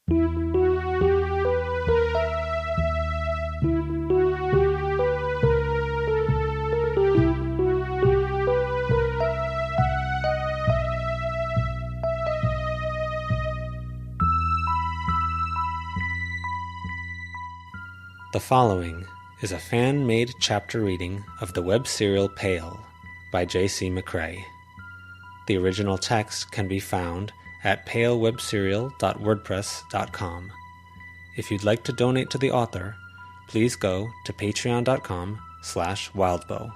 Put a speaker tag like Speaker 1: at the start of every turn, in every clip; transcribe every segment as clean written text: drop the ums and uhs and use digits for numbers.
Speaker 1: The following is a fan-made chapter reading of the web serial Pale by J.C. McCrae. The original text can be found at palewebserial.wordpress.com. If you'd like to donate to the author, please go to patreon.com/wildbow.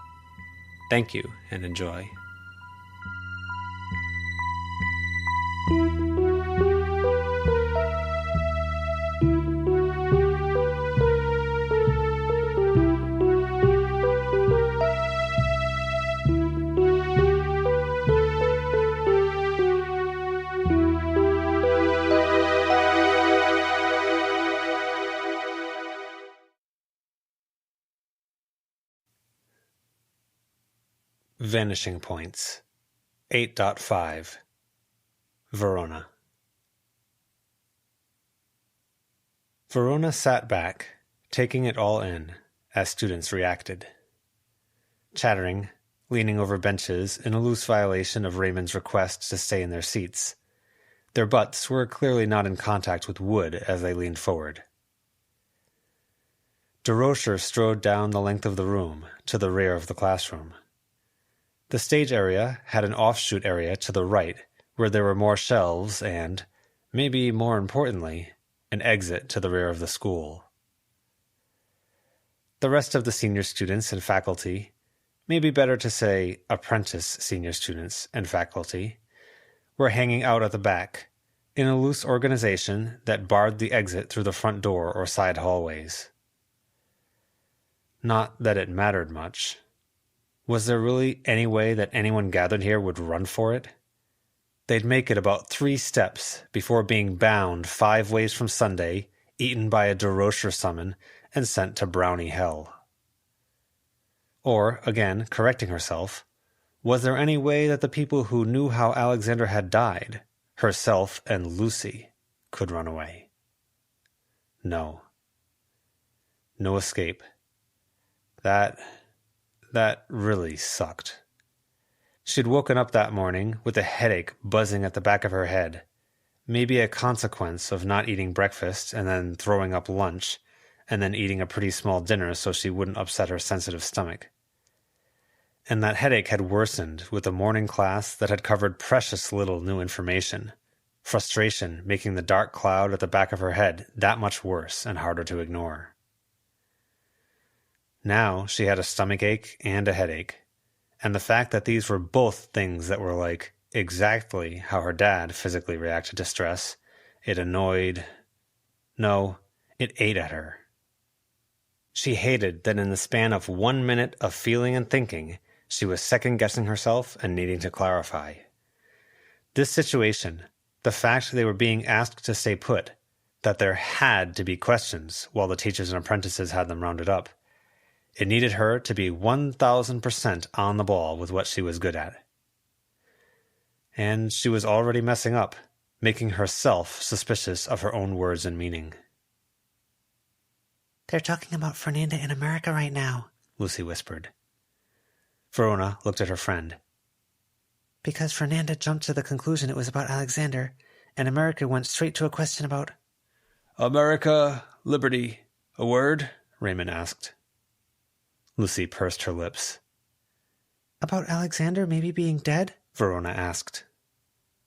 Speaker 1: Thank you and enjoy. Vanishing Points 8.5 Verona. Verona sat back, taking it all in, as students reacted. Chattering, leaning over benches in a loose violation of Raymond's request to stay in their seats. Their butts were clearly not in contact with wood as they leaned forward. DeRocher strode down the length of the room, to the rear of the classroom. The stage area had an offshoot area to the right, where there were more shelves and, maybe more importantly, an exit to the rear of the school. The rest of the senior students and faculty, maybe better to say apprentice senior students and faculty, were hanging out at the back, in a loose organization that barred the exit through the front door or side hallways. Not that it mattered much. Was there really any way that anyone gathered here would run for it? They'd make it about 3 steps before being bound 5 ways from Sunday, eaten by a DeRocher summon, and sent to brownie hell. Or, again, correcting herself, was there any way that the people who knew how Alexander had died, herself and Lucy, could run away? No. No escape. That really sucked. She'd woken up that morning with a headache buzzing at the back of her head, maybe a consequence of not eating breakfast and then throwing up lunch, and then eating a pretty small dinner so she wouldn't upset her sensitive stomach. And that headache had worsened with a morning class that had covered precious little new information, frustration making the dark cloud at the back of her head that much worse and harder to ignore. Now she had a stomachache and a headache, and the fact that these were both things that were like exactly how her dad physically reacted to stress, it ate at her. She hated that in the span of 1 minute of feeling and thinking, she was second-guessing herself and needing to clarify. This situation, the fact they were being asked to stay put, that there had to be questions while the teachers and apprentices had them rounded up, it needed her to be 1,000% on the ball with what she was good at. And she was already messing up, making herself suspicious of her own words and meaning.
Speaker 2: "They're talking about Fernanda in America right now,"
Speaker 1: Lucy whispered. Verona looked at her friend.
Speaker 2: "Because Fernanda jumped to the conclusion it was about Alexander, and America went straight to a question about—"
Speaker 1: "America, liberty, a word?" Raymond asked. Lucy pursed her lips.
Speaker 2: "About Alexander maybe being dead?"
Speaker 1: Verona asked.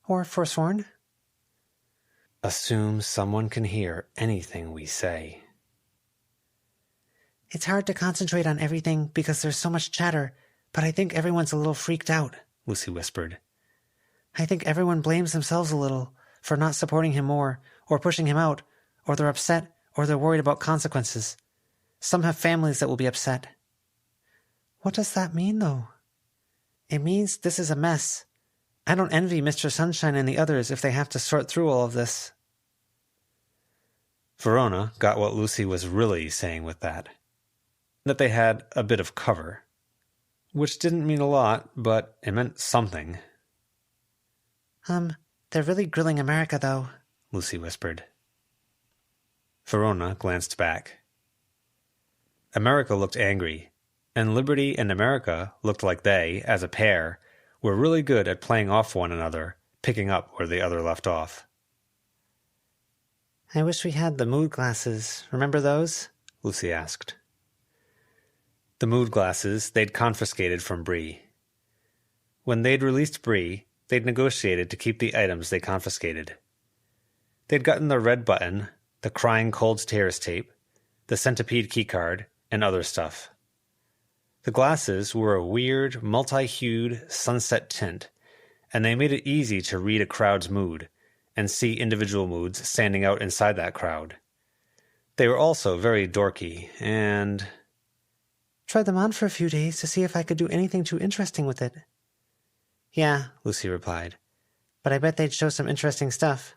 Speaker 2: "Or forsworn?"
Speaker 1: "Assume someone can hear anything we say."
Speaker 2: "It's hard to concentrate on everything because there's so much chatter, but I think everyone's a little freaked out,"
Speaker 1: Lucy whispered.
Speaker 2: "I think everyone blames themselves a little for not supporting him more, or pushing him out, or they're upset, or they're worried about consequences. Some have families that will be upset." "What does that mean, though?" "It means this is a mess. I don't envy Mr. Sunshine and the others if they have to sort through all of this."
Speaker 1: Verona got what Lucy was really saying with that they had a bit of cover, which didn't mean a lot, but it meant something.
Speaker 2: They're really grilling America, though,"
Speaker 1: Lucy whispered. Verona glanced back. America looked angry, and Liberty and America looked like they, as a pair, were really good at playing off one another, picking up where the other left off.
Speaker 2: I wish we had the mood glasses. Remember those?
Speaker 1: Lucy asked. The mood glasses they'd confiscated from Bree. When they'd released Bree, they'd negotiated to keep the items they confiscated. They'd gotten the red button, the crying cold tears tape, the centipede keycard, and other stuff. The glasses were a weird, multi-hued sunset tint, and they made it easy to read a crowd's mood and see individual moods standing out inside that crowd. They were also very dorky, and...
Speaker 2: Tried them on for a few days to see if I could do anything too interesting with it. Yeah, Lucy replied, but I bet they'd show some interesting stuff.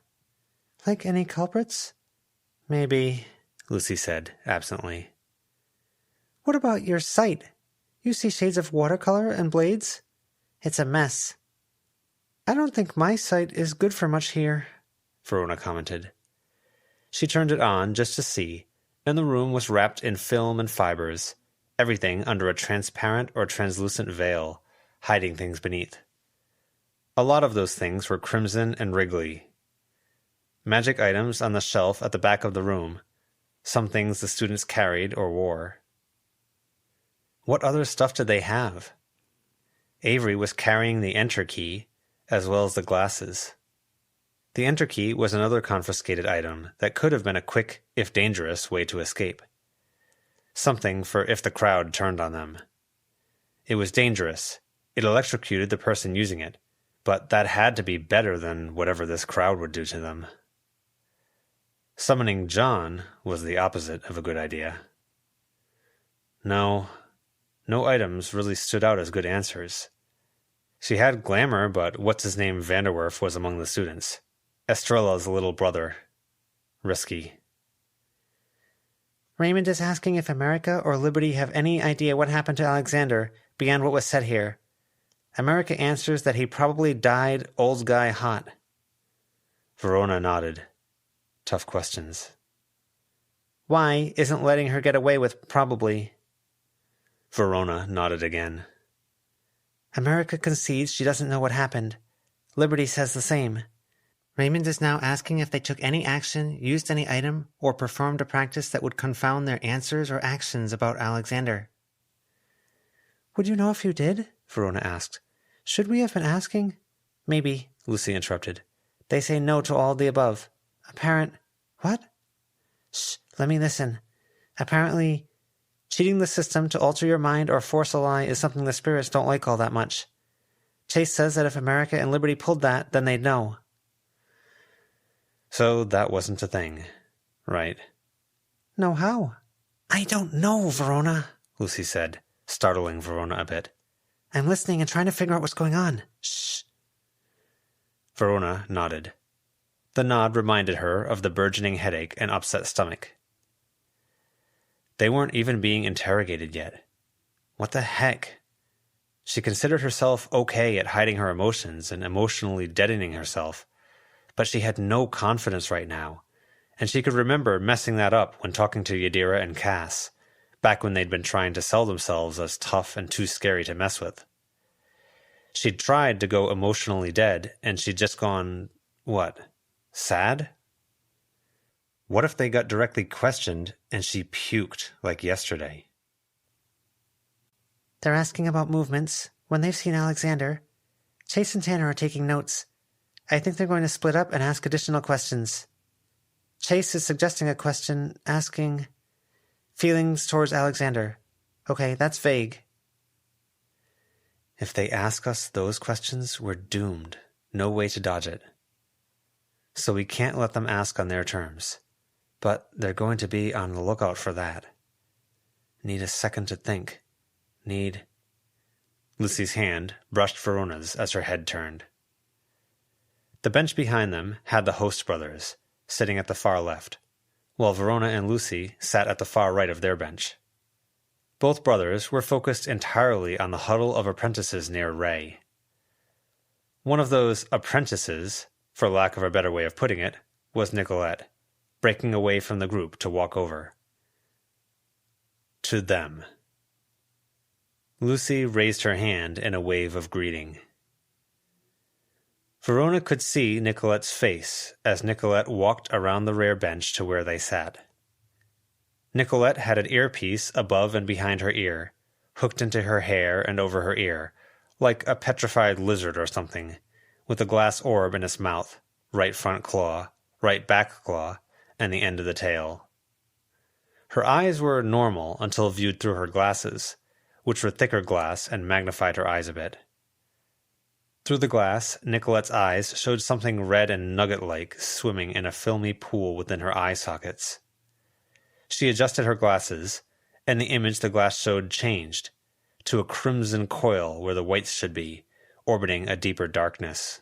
Speaker 2: Like any culprits? Maybe, Lucy said, absently. What about your sight? You see shades of watercolor and blades? It's a mess. I don't think my sight is good for much here, Verona commented. She turned it on just to see, and the room was wrapped in film and fibers, everything under a transparent or translucent veil, hiding things beneath. A lot of those things were crimson and wriggly. Magic items on the shelf at the back of the room, some things the students carried or wore. What other stuff did they have? Avery was carrying the enter key, as well as the glasses. The enter key was another confiscated item that could have been a quick, if dangerous, way to escape. Something for if the crowd turned on them. It was dangerous. It electrocuted the person using it, but that had to be better than whatever this crowd would do to them. Summoning John was the opposite of a good idea. No items really stood out as good answers. She had glamour, but what's-his-name Vanderwerf was among the students. Estrella's little brother. Risky. Raymond is asking if America or Liberty have any idea what happened to Alexander beyond what was said here. America answers that he probably died old guy hot.
Speaker 1: Verona nodded. Tough questions.
Speaker 2: Why isn't letting her get away with probably?
Speaker 1: Verona nodded again.
Speaker 2: America concedes she doesn't know what happened. Liberty says the same. Raymond is now asking if they took any action, used any item, or performed a practice that would confound their answers or actions about Alexander. Would you know if you did? Verona asked. Should we have been asking? Maybe, Lucy interrupted. They say no to all the above. What? Shh, let me listen. Apparently, cheating the system to alter your mind or force a lie is something the spirits don't like all that much. Chase says that if America and Liberty pulled that, then they'd know.
Speaker 1: So that wasn't a thing, right?
Speaker 2: No, how? I don't know, Verona,
Speaker 1: Lucy said, startling Verona a bit.
Speaker 2: I'm listening and trying to figure out what's going on. Shh.
Speaker 1: Verona nodded. The nod reminded her of the burgeoning headache and upset stomach. They weren't even being interrogated yet. What the heck? She considered herself okay at hiding her emotions and emotionally deadening herself, but she had no confidence right now, and she could remember messing that up when talking to Yadira and Cass, back when they'd been trying to sell themselves as tough and too scary to mess with. She'd tried to go emotionally dead, and she'd just gone, what, sad? What if they got directly questioned and she puked like yesterday?
Speaker 2: They're asking about movements, when they've seen Alexander. Chase and Tanner are taking notes. I think they're going to split up and ask additional questions. Chase is suggesting a question, asking feelings towards Alexander. Okay, that's vague.
Speaker 1: If they ask us those questions, we're doomed. No way to dodge it. So we can't let them ask on their terms. But they're going to be on the lookout for that. Need a second to think. Lucy's hand brushed Verona's as her head turned. The bench behind them had the host brothers, sitting at the far left, while Verona and Lucy sat at the far right of their bench. Both brothers were focused entirely on the huddle of apprentices near Ray. One of those apprentices, for lack of a better way of putting it, was Nicolette, breaking away from the group to walk over. To them. Lucy raised her hand in a wave of greeting. Verona could see Nicolette's face as Nicolette walked around the rear bench to where they sat. Nicolette had an earpiece above and behind her ear, hooked into her hair and over her ear, like a petrified lizard or something, with a glass orb in its mouth, right front claw, right back claw, and the end of the tail. Her eyes were normal until viewed through her glasses, which were thicker glass and magnified her eyes a bit. Through the glass, Nicolette's eyes showed something red and nugget-like swimming in a filmy pool within her eye sockets. She adjusted her glasses, and the image the glass showed changed, to a crimson coil where the whites should be, orbiting a deeper darkness.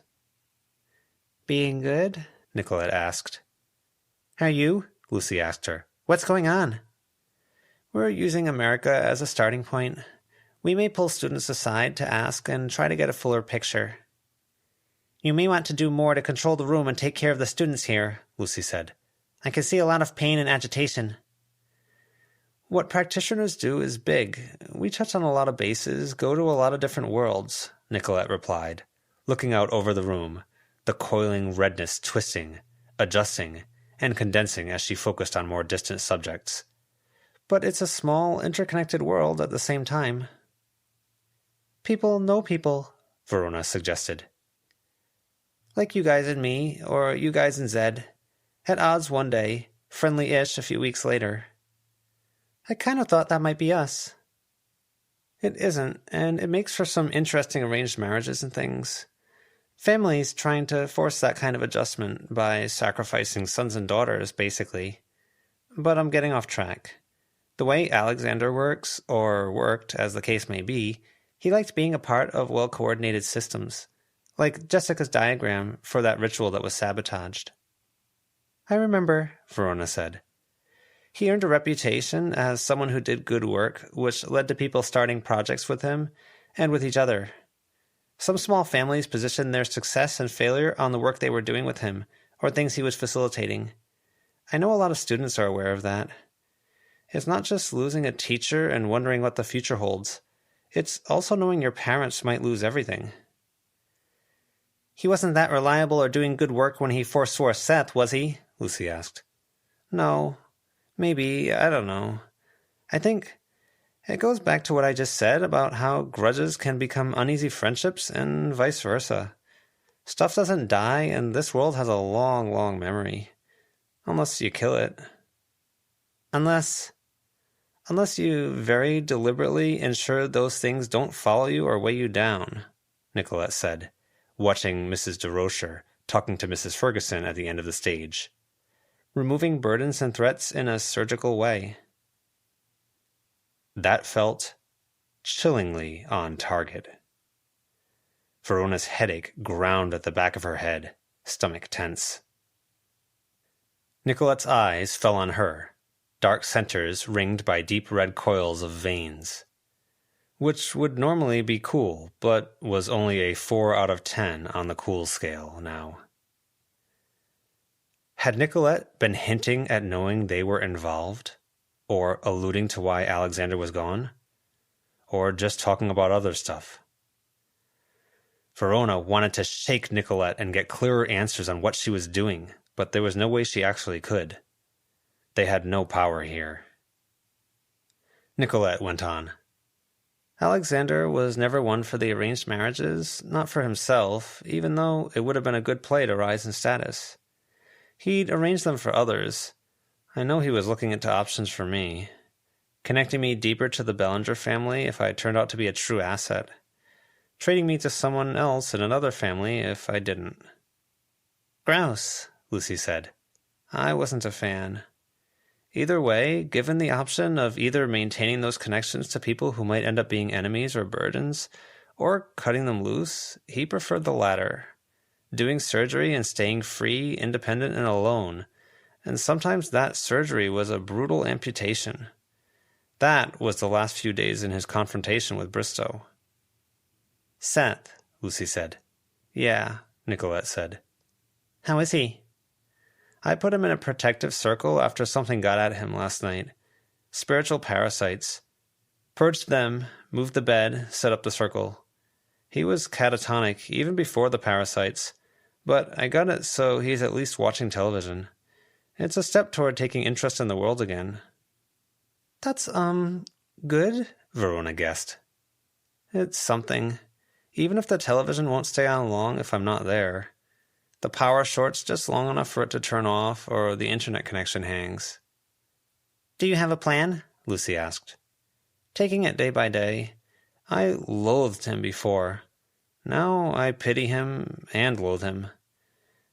Speaker 2: "Being good?"
Speaker 1: Nicolette asked.
Speaker 2: "How are you?"
Speaker 1: Lucy asked her.
Speaker 2: "What's going on?"
Speaker 1: "We're using America as a starting point.
Speaker 2: We may pull students aside to ask and try to get a fuller picture. You may want to do more to control the room and take care of the students here," Lucy said. "I can see a lot of pain and agitation."
Speaker 1: "What practitioners do is big. We touch on a lot of bases, go to a lot of different worlds," Nicolette replied, looking out over the room, the coiling redness twisting, adjusting, and condensing as she focused on more distant subjects. "But it's a small, interconnected world at the same time."
Speaker 2: "People know people,"
Speaker 1: Verona suggested.
Speaker 2: "Like you guys and me, or you guys and Zed. At odds one day, friendly-ish a few weeks later. I kind of thought that might be us."
Speaker 1: "It isn't, and it makes for some interesting arranged marriages and things.
Speaker 2: Families trying to force that kind of adjustment by sacrificing sons and daughters, basically. But I'm getting off track. The way Alexander works, or worked, as the case may be, he liked being a part of well-coordinated systems, like Jessica's diagram for that ritual that was sabotaged."
Speaker 1: "I remember," Verona said.
Speaker 2: "He earned a reputation as someone who did good work, which led to people starting projects with him and with each other. Some small families positioned their success and failure on the work they were doing with him, or things he was facilitating. I know a lot of students are aware of that. It's not just losing a teacher and wondering what the future holds. It's also knowing your parents might lose everything." "He wasn't that reliable or doing good work when he forswore Seth, was he?" Lucy asked.
Speaker 1: "No. Maybe. I don't know. I think it goes back to what I just said about how grudges can become uneasy friendships and vice versa. Stuff doesn't die, and this world has a long, long memory. Unless you kill it. Unless you very deliberately ensure those things don't follow you or weigh you down," Nicolette said, watching Mrs. DeRocher talking to Mrs. Ferguson at the end of the stage. "Removing burdens and threats in a surgical way." That felt chillingly on target. Verona's headache ground at the back of her head, stomach tense. Nicolette's eyes fell on her, dark centers ringed by deep red coils of veins, which would normally be cool, but was only a 4 out of 10 on the cool scale now. Had Nicolette been hinting at knowing they were involved, or alluding to why Alexander was gone, or just talking about other stuff? Verona wanted to shake Nicolette and get clearer answers on what she was doing, but there was no way she actually could. They had no power here. Nicolette went on. "Alexander was never one for the arranged marriages, not for himself, even though it would have been a good play to rise in status. He'd arranged them for others. I know he was looking into options for me, connecting me deeper to the Bellinger family if I turned out to be a true asset, trading me to someone else in another family if I didn't." "Grouse," Lucy said. "I wasn't a fan. Either way, given the option of either maintaining those connections to people who might end up being enemies or burdens, or cutting them loose, he preferred the latter, doing surgery and staying free, independent, and alone, and sometimes that surgery was a brutal amputation. That was the last few days in his confrontation with Bristow." "Seth," Lucy said. "Yeah," Nicolette said. "How is he?" I put him in a protective circle after something got at him last night. Spiritual parasites. Purged them, moved the bed, set up the circle. He was catatonic even before the parasites, but I got it so he's at least watching television. It's a step toward taking interest in the world again.
Speaker 2: That's, good?
Speaker 1: Verona guessed. It's something. Even if the television won't stay on long if I'm not there. The power short's just long enough for it to turn off, or the internet connection hangs.
Speaker 2: Do you have a plan?
Speaker 1: Lucy asked. Taking it day by day. I loathed him before. Now I pity him and loathe him.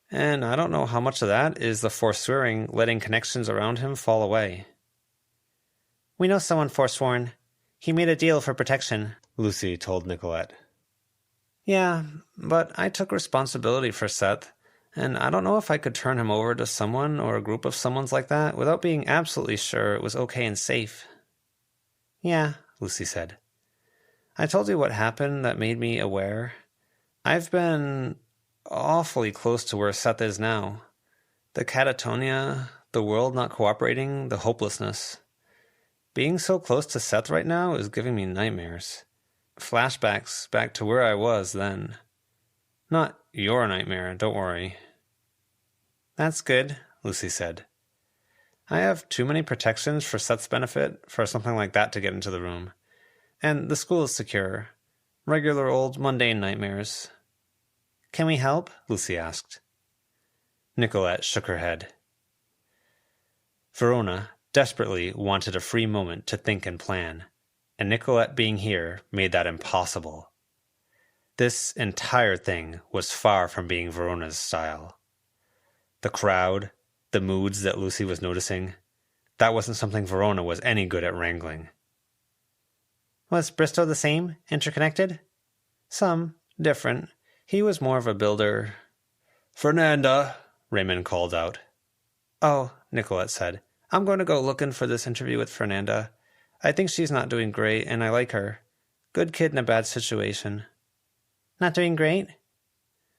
Speaker 1: And I don't know how much of that is the forswearing letting connections around him fall away.
Speaker 2: We know someone forsworn. He made a deal for protection,
Speaker 1: Lucy told Nicolette.
Speaker 2: Yeah,
Speaker 1: But I took responsibility for Seth, and I don't know if I could turn him over to someone or a group of someones like that without being absolutely sure it was okay and safe.
Speaker 2: Yeah,
Speaker 1: Lucy said. I told you what happened that made me aware. I've been awfully close to where Seth is now. The catatonia, the world not cooperating, the hopelessness. Being so close to Seth right now is giving me nightmares. Flashbacks back to where I was then. Not your nightmare, don't worry.
Speaker 2: That's good,
Speaker 1: Lucy said. I have too many protections for Seth's benefit for something like that to get into the room. And the school is secure. Regular old mundane nightmares.
Speaker 2: Can we help?
Speaker 1: Lucy asked. Nicolette shook her head. Verona desperately wanted a free moment to think and plan, and Nicolette being here made that impossible. This entire thing was far from being Verona's style. The crowd, the moods that Lucy was noticing, that wasn't something Verona was any good at wrangling.
Speaker 2: Was Bristow the same, interconnected?
Speaker 1: Some, different. He was more of a builder. Fernanda, Raymond called out. Oh, Nicolette said. I'm going to go looking for this interview with Fernanda. I think she's not doing great, and I like her. Good kid in a bad situation.
Speaker 2: Not doing great?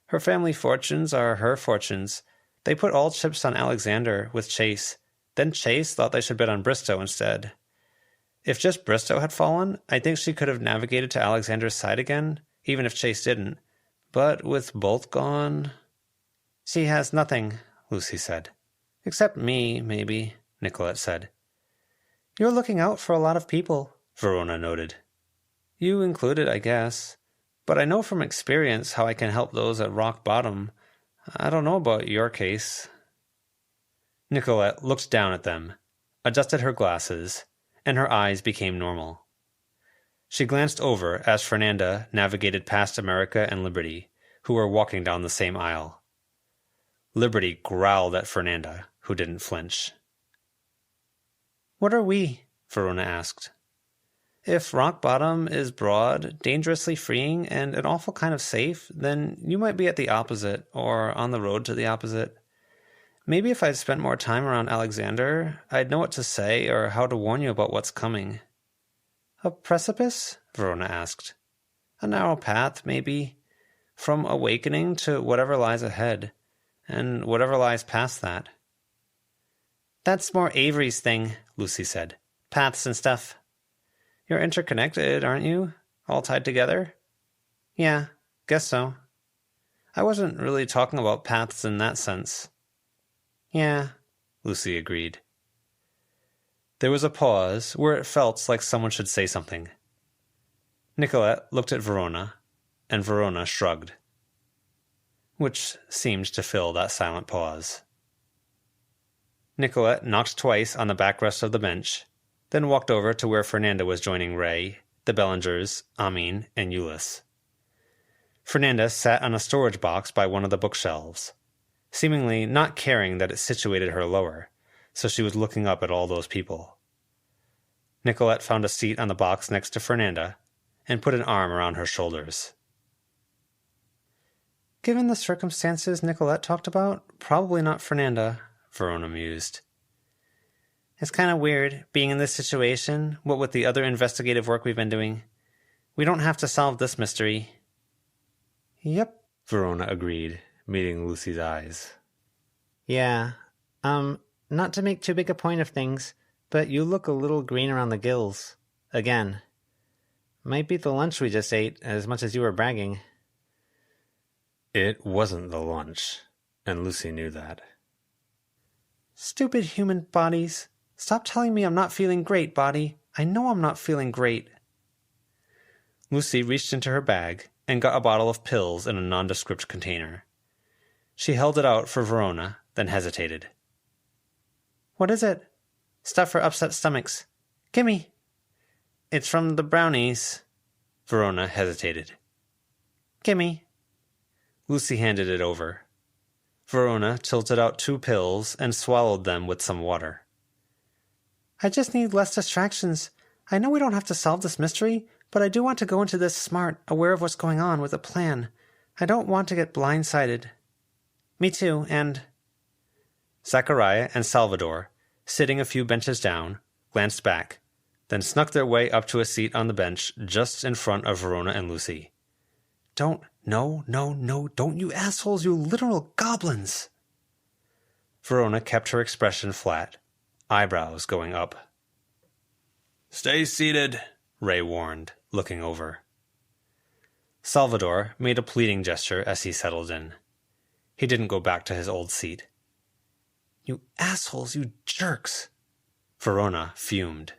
Speaker 1: Her family fortunes are her fortunes. They put all chips on Alexander with Chase. Then Chase thought they should bet on Bristow instead. If just Bristow had fallen, I think she could have navigated to Alexander's side again, even if Chase didn't. But with both gone...
Speaker 2: She has nothing,
Speaker 1: Lucy said. Except me, maybe, Nicolette said.
Speaker 2: You're looking out for a lot of people,
Speaker 1: Verona noted. You included, I guess. But I know from experience how I can help those at rock bottom. I don't know about your case. Nicolette looked down at them, adjusted her glasses, and her eyes became normal. She glanced over as Fernanda navigated past America and Liberty, who were walking down the same aisle. Liberty growled at Fernanda, who didn't flinch.
Speaker 2: What are we?
Speaker 1: Verona asked. If rock bottom is broad, dangerously freeing, and an awful kind of safe, then you might be at the opposite, or on the road to the opposite. Maybe if I'd spent more time around Alexander, I'd know what to say or how to warn you about what's coming.
Speaker 2: A precipice?
Speaker 1: Verona asked. A narrow path, maybe. From awakening to whatever lies ahead, and whatever lies past that.
Speaker 2: That's more Avery's thing, Lucy said. Paths and stuff.
Speaker 1: You're interconnected, aren't you? All tied together?
Speaker 2: Yeah, guess so.
Speaker 1: I wasn't really talking about paths in that sense.
Speaker 2: Yeah,
Speaker 1: Lucy agreed. There was a pause where it felt like someone should say something. Nicolette looked at Verona, and Verona shrugged, which seemed to fill that silent pause. Nicolette knocked twice on the backrest of the bench, then walked over to where Fernanda was joining Ray, the Bellingers, Amin, and Euless. Fernanda sat on a storage box by one of the bookshelves, seemingly not caring that it situated her lower, so she was looking up at all those people. Nicolette found a seat on the box next to Fernanda and put an arm around her shoulders.
Speaker 2: Given the circumstances Nicolette talked about, probably not Fernanda,
Speaker 1: Verona mused.
Speaker 2: It's kind of weird, being in this situation, what with the other investigative work we've been doing. We don't have to solve this mystery.
Speaker 1: Yep, Verona agreed, meeting Lucy's eyes.
Speaker 2: Yeah, Not to make too big a point of things, but you look a little green around the gills. Again. Might be the lunch we just ate, as much as you were bragging.
Speaker 1: It wasn't the lunch, and Lucy knew that.
Speaker 2: Stupid human bodies. Stop telling me I'm not feeling great, body. I know I'm not feeling great.
Speaker 1: Lucy reached into her bag and got a bottle of pills in a nondescript container. She held it out for Verona, then hesitated.
Speaker 2: What is it? Stuff for upset stomachs. Gimme. It's from the brownies.
Speaker 1: Verona hesitated.
Speaker 2: Gimme.
Speaker 1: Lucy handed it over. Verona tilted out 2 pills and swallowed them with some water.
Speaker 2: I just need less distractions. I know we don't have to solve this mystery, but I do want to go into this smart, aware of what's going on, with a plan. I don't want to get blindsided. Me too, and...
Speaker 1: Zachariah and Salvador, sitting a few benches down, glanced back, then snuck their way up to a seat on the bench just in front of Verona and Lucy.
Speaker 2: No, don't you assholes, you literal goblins!
Speaker 1: Verona kept her expression flat, eyebrows going up. Stay seated, Ray warned, looking over. Salvador made a pleading gesture as he settled in. He didn't go back to his old seat.
Speaker 2: You assholes, you jerks!
Speaker 1: Verona fumed.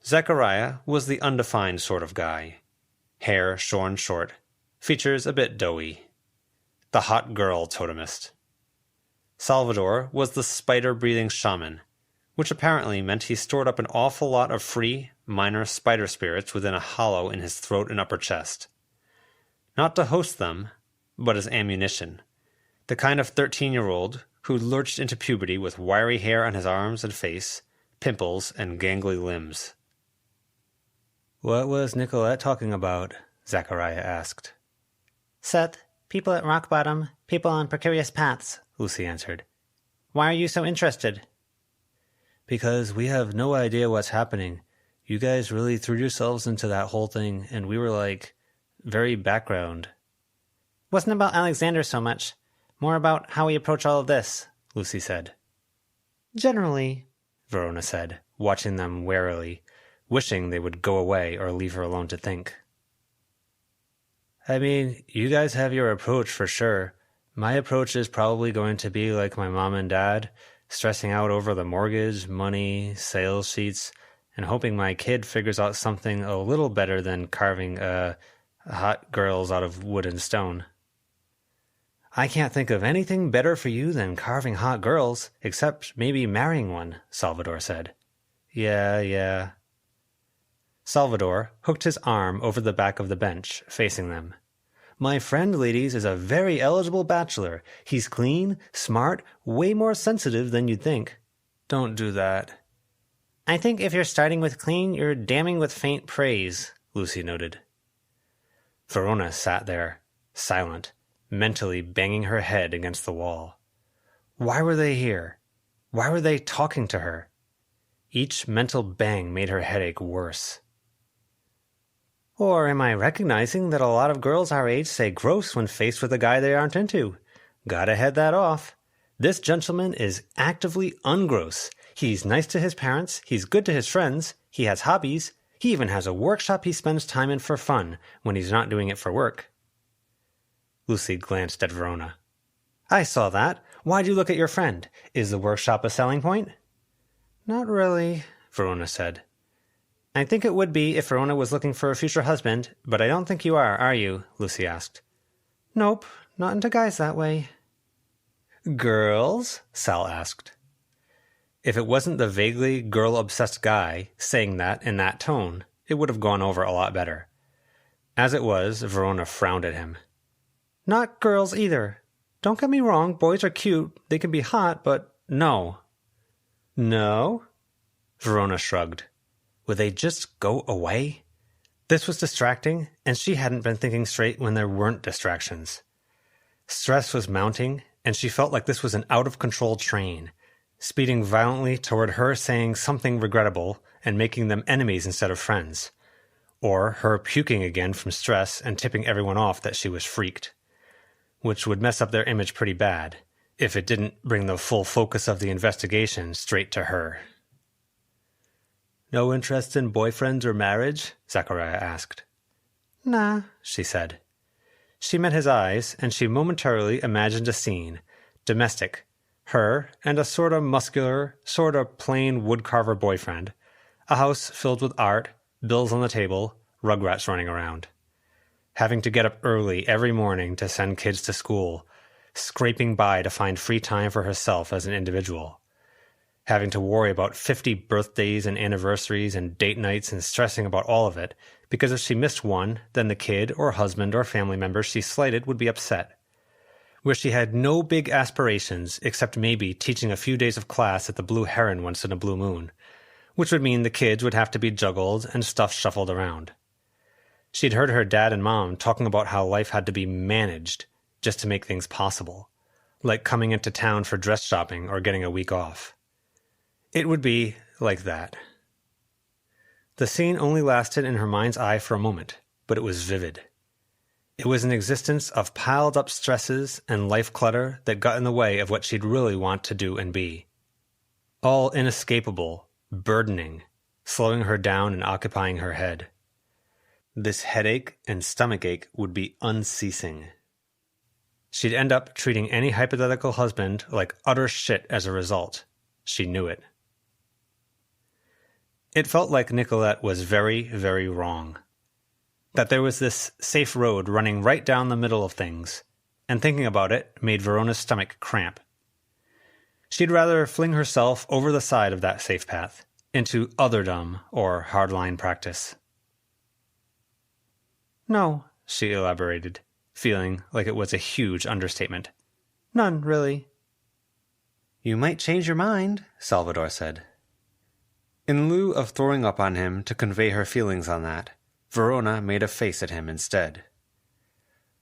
Speaker 1: Zachariah was the undefined sort of guy. Hair shorn short, features a bit doughy. The hot girl totemist. Salvador was the spider-breathing shaman, which apparently meant he stored up an awful lot of free, minor spider spirits within a hollow in his throat and upper chest. Not to host them, but as ammunition. The kind of 13-year-old who lurched into puberty with wiry hair on his arms and face, pimples, and gangly limbs. What was Nicolette talking about? Zachariah asked.
Speaker 2: Seth, people at rock bottom, people on precarious paths, Lucy answered. Why are you so interested?
Speaker 1: Because we have no idea what's happening. You guys really threw yourselves into that whole thing, and we were, very background.
Speaker 2: Wasn't about Alexander so much. More about how we approach all of this, Lucy said. Generally,
Speaker 1: Verona said, watching them warily, wishing they would go away or leave her alone to think. I mean, you guys have your approach for sure. My approach is probably going to be like my mom and dad, stressing out over the mortgage, money, sales sheets, and hoping my kid figures out something a little better than carving hot girls out of wood and stone. I can't think of anything better for you than carving hot girls, except maybe marrying one, Salvador said. Yeah. Salvador hooked his arm over the back of the bench, facing them. My friend, ladies, is a very eligible bachelor. He's clean, smart, way more sensitive than you'd think. Don't do that.
Speaker 2: I think if you're starting with clean, you're damning with faint praise, Lucy noted.
Speaker 1: Verona sat there, silent, mentally banging her head against the wall. Why were they here? Why were they talking to her? Each mental bang made her headache worse. Or am I recognizing that a lot of girls our age say gross when faced with a guy they aren't into? Gotta head that off. This gentleman is actively ungross. He's nice to his parents, he's good to his friends, he has hobbies, he even has a workshop he spends time in for fun when he's not doing it for work. Lucy glanced at Verona. I saw that. Why'd you look at your friend? Is the workshop a selling point? Not really, Verona said. I think it would be if Verona was looking for a future husband, but I don't think you are you? Lucy asked. Nope, not into guys that way. Girls? Sal asked. If it wasn't the vaguely girl-obsessed guy saying that in that tone, it would have gone over a lot better. As it was, Verona frowned at him. Not girls either. Don't get me wrong, boys are cute, they can be hot, but no. No? Verona shrugged. Would they just go away? This was distracting, and she hadn't been thinking straight when there weren't distractions. Stress was mounting, and she felt like this was an out-of-control train, speeding violently toward her saying something regrettable and making them enemies instead of friends, or her puking again from stress and tipping everyone off that she was freaked, which would mess up their image pretty bad. if it didn't bring the full focus of the investigation straight to her. "No interest in boyfriends or marriage?" Zachariah asked.
Speaker 2: "Nah,"
Speaker 1: she said. She met his eyes, and she momentarily imagined a scene, domestic, her and a sort of muscular, sort of plain woodcarver boyfriend, a house filled with art, bills on the table, rugrats running around. Having to get up early every morning to send kids to school, scraping by to find free time for herself as an individual. Having to worry about 50 birthdays and anniversaries and date nights and stressing about all of it, because if she missed one, then the kid or husband or family member she slighted would be upset. Where she had no big aspirations except maybe teaching a few days of class at the Blue Heron once in a blue moon, which would mean the kids would have to be juggled and stuff shuffled around. She'd heard her dad and mom talking about how life had to be managed just to make things possible, like coming into town for dress shopping or getting a week off. It would be like that. The scene only lasted in her mind's eye for a moment, but it was vivid. It was an existence of piled-up stresses and life clutter that got in the way of what she'd really want to do and be. All inescapable, burdening, slowing her down and occupying her head. This headache and stomachache would be unceasing. She'd end up treating any hypothetical husband like utter shit as a result. She knew it. It felt like Nicolette was very, very wrong. That there was this safe road running right down the middle of things, and thinking about it made Verona's stomach cramp. She'd rather fling herself over the side of that safe path, into otherdom or hardline practice.
Speaker 2: "No,"
Speaker 1: she elaborated, feeling like it was a huge understatement.
Speaker 2: "None, really."
Speaker 1: "You might change your mind," Salvador said. In lieu of throwing up on him to convey her feelings on that, Verona made a face at him instead.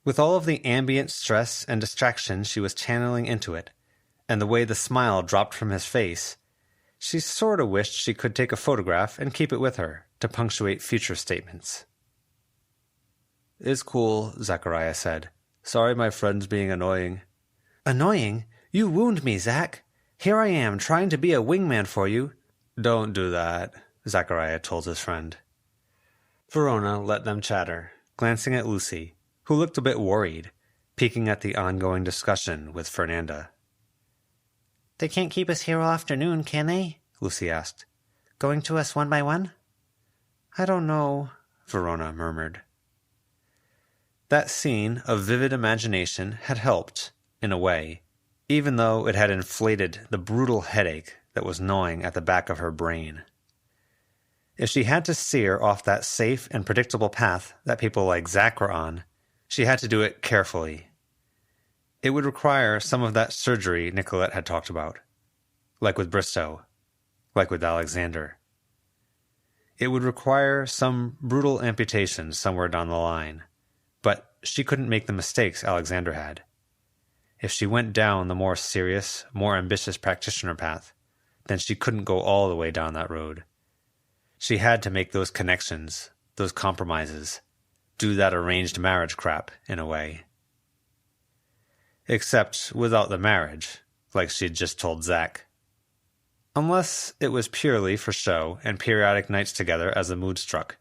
Speaker 1: With all of the ambient stress and distraction she was channeling into it, and the way the smile dropped from his face, she sort of wished she could take a photograph and keep it with her to punctuate future statements. "It's cool," Zachariah said. "Sorry my friend's being annoying."
Speaker 2: "Annoying? You wound me, Zach. Here I am trying to be a wingman for you."
Speaker 1: "Don't do that," Zachariah told his friend. Verona let them chatter, glancing at Lucy, who looked a bit worried, peeking at the ongoing discussion with Fernanda.
Speaker 2: "They can't keep us here all afternoon, can they?"
Speaker 1: Lucy asked.
Speaker 2: "Going to us one by one?" "I don't know,"
Speaker 1: Verona murmured. That scene of vivid imagination had helped, in a way, even though it had inflated the brutal headache that was gnawing at the back of her brain. If she had to steer off that safe and predictable path that people like Zach were on, she had to do it carefully. It would require some of that surgery Nicolette had talked about, like with Bristow, like with Alexander. It would require some brutal amputation somewhere down the line, but she couldn't make the mistakes Alexander had. If she went down the more serious, more ambitious practitioner path, then she couldn't go all the way down that road. She had to make those connections, those compromises, do that arranged marriage crap, in a way. Except without the marriage, like she'd just told Zach. Unless it was purely for show and periodic nights together as the mood struck,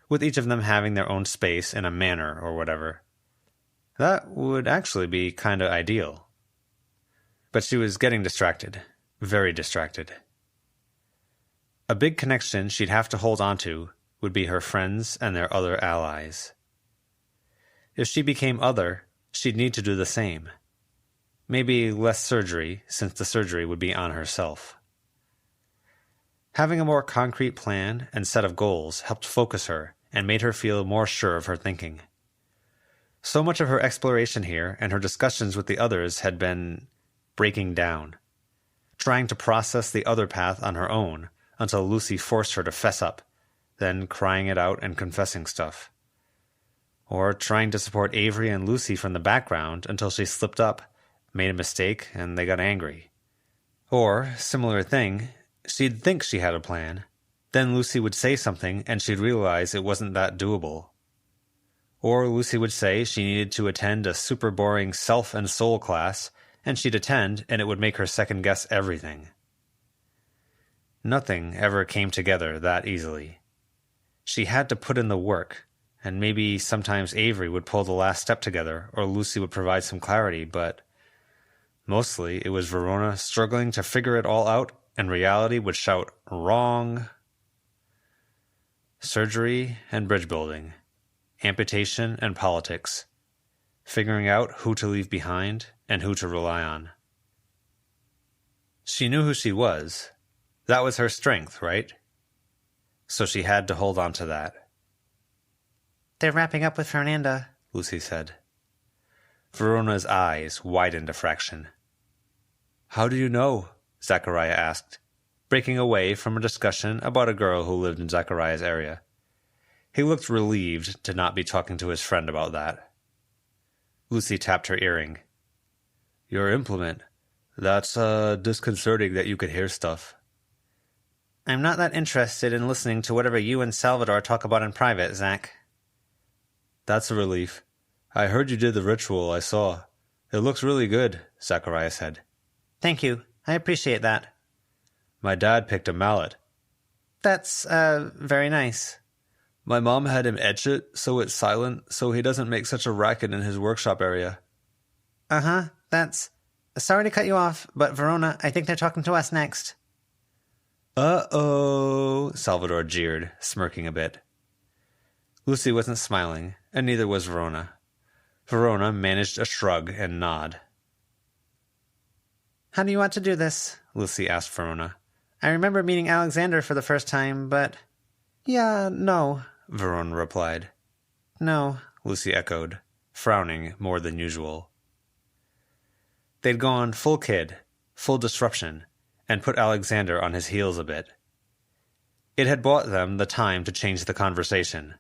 Speaker 1: with each of them having their own space in a manor or whatever. That would actually be kinda ideal. But she was getting distracted, very distracted. A big connection she'd have to hold onto would be her friends and their other allies. If she became other, she'd need to do the same. Maybe less surgery, since the surgery would be on herself. Having a more concrete plan and set of goals helped focus her and made her feel more sure of her thinking. So much of her exploration here and her discussions with the others had been breaking down, trying to process the other path on her own until Lucy forced her to fess up, then crying it out and confessing stuff. Or trying to support Avery and Lucy from the background until she slipped up, made a mistake, and they got angry. Or, similar thing, she'd think she had a plan, then Lucy would say something and she'd realize it wasn't that doable. Or Lucy would say she needed to attend a super boring self and soul class, and she'd attend, and it would make her second-guess everything. Nothing ever came together that easily. She had to put in the work, and maybe sometimes Avery would pull the last step together, or Lucy would provide some clarity, but mostly it was Verona struggling to figure it all out, and reality would shout, "Wrong!" Surgery and bridge building, amputation and politics, figuring out who to leave behind and who to rely on. She knew who she was. That was her strength, right? So she had to hold on to that.
Speaker 2: "They're wrapping up with Fernanda,"
Speaker 1: Lucy said. Verona's eyes widened a fraction. "How do you know?" Zachariah asked, breaking away from a discussion about a girl who lived in Zachariah's area. He looked relieved to not be talking to his friend about that. Lucy tapped her earring. "Your implement. That's disconcerting that you could hear stuff."
Speaker 2: "I'm not that interested in listening to whatever you and Salvador talk about in private, Zach."
Speaker 1: "That's a relief. I heard you did the ritual, I saw. It looks really good," Zachariah said.
Speaker 2: "Thank you. I appreciate that."
Speaker 1: "My dad picked a mallet."
Speaker 2: "That's, very nice."
Speaker 1: "My mom had him etch it so it's silent, so he doesn't make such a racket in his workshop area."
Speaker 2: "Uh-huh, that's... Sorry to cut you off, but Verona, I think they're talking to us next."
Speaker 1: "Uh-oh," Salvador jeered, smirking a bit. Lucy wasn't smiling, and neither was Verona. Verona managed a shrug and nod.
Speaker 2: "How do you want to do this?" Lucy asked Verona. "I remember meeting Alexander for the first time, but..." "Yeah, no," Verona replied. "No," Lucy echoed, frowning more than usual. They'd gone full kid, full disruption, and put Alexander on his heels a bit. It had bought them the time to change the conversation.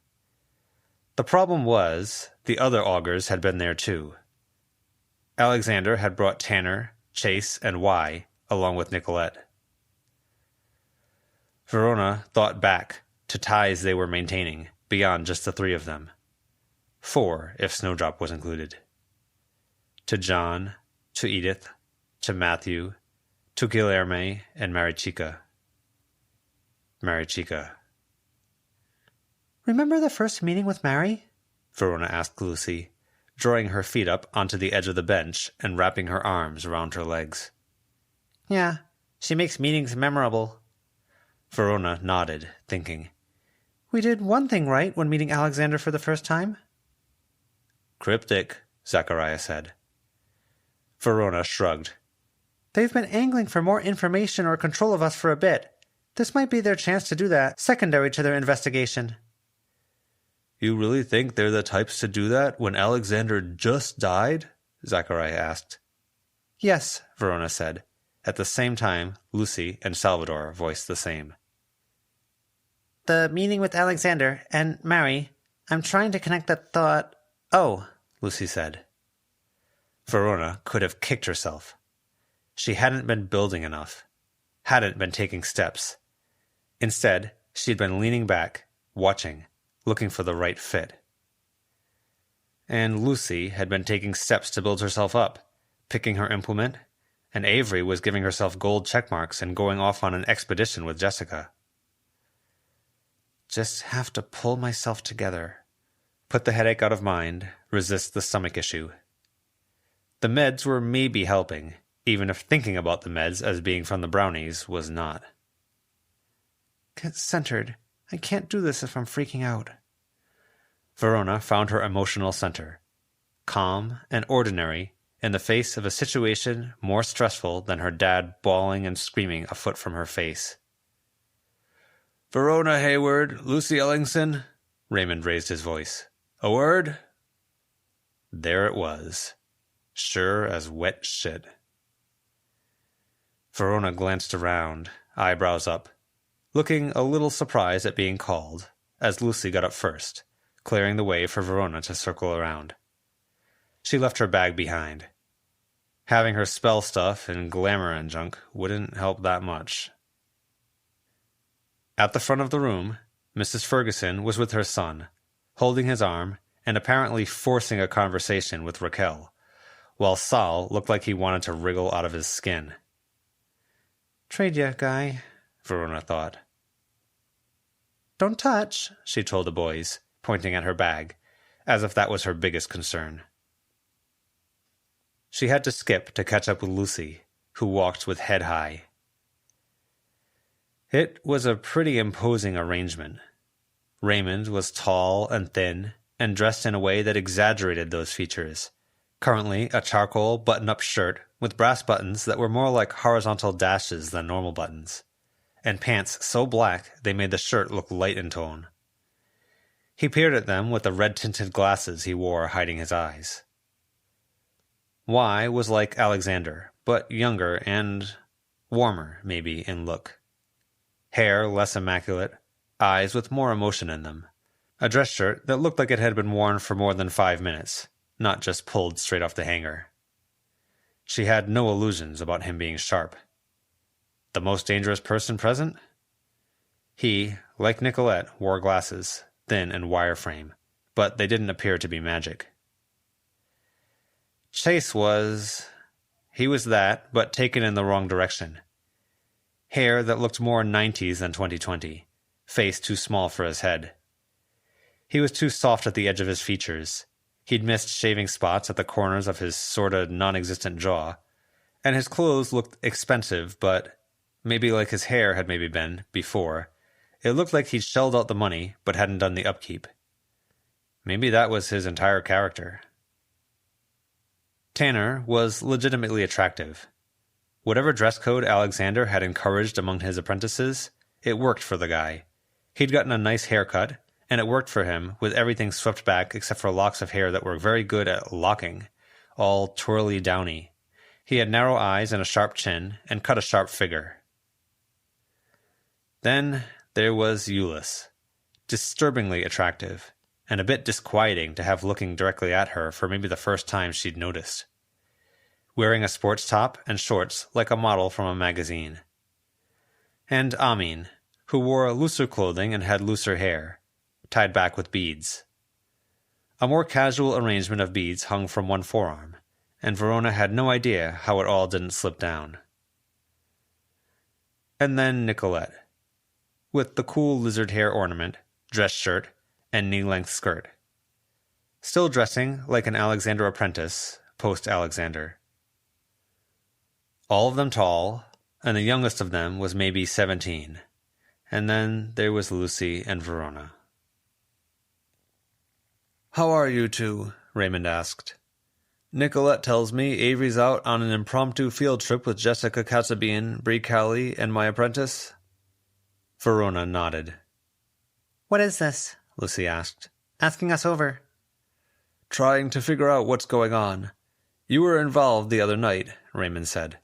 Speaker 2: The problem was, the other augurs had been there too. Alexander had brought Tanner, Chase, and Y, along with Nicolette. Verona thought back to ties they were maintaining, beyond just the three of them. 4, if Snowdrop was included. To John, to Edith, to Matthew, to Guilherme, and Marichica. "Remember the first meeting with Mary?" Verona asked Lucy, drawing her feet up onto the edge of the bench and wrapping her arms around her legs. "Yeah, she makes meetings memorable." Verona nodded, thinking. "We did one thing right when meeting Alexander for the first time." "Cryptic," Zachariah said. Verona shrugged. "They've been angling for more information or control of us for a bit. This might be their chance to do that, secondary to their investigation." "You really think they're the types to do that when Alexander just died?" Zachariah asked. "Yes," Verona said. At the same time, Lucy and Salvador voiced the same. "The meeting with Alexander and Mary, I'm trying to connect that thought..." "Oh," Lucy said. Verona could have kicked herself. She hadn't been building enough, hadn't been taking steps. Instead, she'd been leaning back, watching, looking for the right fit. And Lucy had been taking steps to build herself up, picking her implement, and Avery was giving herself gold checkmarks and going off on an expedition with Jessica. Just have to pull myself together, put the headache out of mind, resist the stomach issue. The meds were maybe helping, even if thinking about the meds as being from the brownies was not. "Get centered. I can't do this if I'm freaking out." Verona found her emotional center, calm and ordinary in the face of a situation more stressful than her dad bawling and screaming a foot from her face. "Verona Hayward, Lucy Ellingson," Raymond raised his voice. "A word?" There it was. Sure as wet shit. Verona glanced around, eyebrows up, looking a little surprised at being called, as Lucy got up first, clearing the way for Verona to circle around. She left her bag behind. Having her spell stuff and glamour and junk wouldn't help that much. At the front of the room, Mrs. Ferguson was with her son, holding his arm and apparently forcing a conversation with Raquel,
Speaker 1: while Sal looked like he wanted to wriggle out of his skin.
Speaker 2: Trade ya, guy,
Speaker 1: Verona thought.
Speaker 2: Don't touch,
Speaker 1: she told the boys, pointing at her bag, as if that was her biggest concern. She had to skip to catch up with Lucy, who walked with head high. It was a pretty imposing arrangement. Raymond was tall and thin, and dressed in a way that exaggerated those features. Currently, a charcoal button-up shirt with brass buttons that were more like horizontal dashes than normal buttons, and pants so black they made the shirt look light in tone. He peered at them with the red-tinted glasses he wore hiding his eyes. Y was like Alexander, but younger and warmer, maybe, in look. Hair less immaculate, eyes with more emotion in them. A dress shirt that looked like it had been worn for more than 5 minutes, not just pulled straight off the hanger. She had no illusions about him being sharp. The most dangerous person present? He, like Nicolette, wore glasses, thin and wireframe, but they didn't appear to be magic. Chase he was that, but taken in the wrong direction. Hair that looked more 90s than 2020, face too small for his head. He was too soft at the edge of his features. He'd missed shaving spots at the corners of his sorta non-existent jaw, and his clothes looked expensive, but maybe like his hair had maybe been, before. It looked like he'd shelled out the money, but hadn't done the upkeep. Maybe that was his entire character. Tanner was legitimately attractive. Whatever dress code Alexander had encouraged among his apprentices, it worked for the guy. He'd gotten a nice haircut, and it worked for him, with everything swept back except for locks of hair that were very good at locking, all twirly downy. He had narrow eyes and a sharp chin, and cut a sharp figure. Then there was Euless, disturbingly attractive, and a bit disquieting to have looking directly at her for maybe the first time she'd noticed. Wearing a sports top and shorts like a model from a magazine. And Amin, who wore looser clothing and had looser hair, tied back with beads. A more casual arrangement of beads hung from one forearm, and Verona had no idea how it all didn't slip down. And then Nicolette, with the cool lizard hair ornament, dress shirt, and knee-length skirt. Still dressing like an Alexander apprentice, post-Alexander. All of them tall, and the youngest of them was maybe 17. And then there was Lucy and Verona. "How are you two?" Raymond asked. "Nicolette tells me Avery's out on an impromptu field trip with Jessica Katzabine, Bree Cowley, and my apprentice." Verona nodded.
Speaker 2: "What is this?" Lucy asked. "Asking us over."
Speaker 1: "Trying to figure out what's going on. You were involved the other night," Raymond said.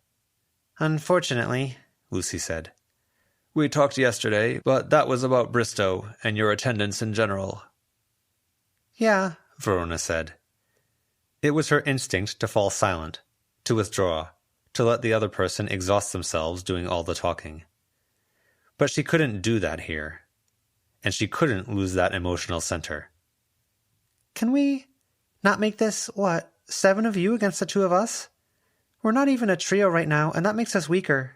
Speaker 2: "Unfortunately,"
Speaker 1: Lucy said. "We talked yesterday, but that was about Bristow and your attendance in general."
Speaker 2: "Yeah,"
Speaker 1: Verona said. It was her instinct to fall silent, to withdraw, to let the other person exhaust themselves doing all the talking. But she couldn't do that here, and she couldn't lose that emotional center.
Speaker 2: "Can we not make this, 7 of you against the 2 of us? We're not even a trio right now, and that makes us weaker."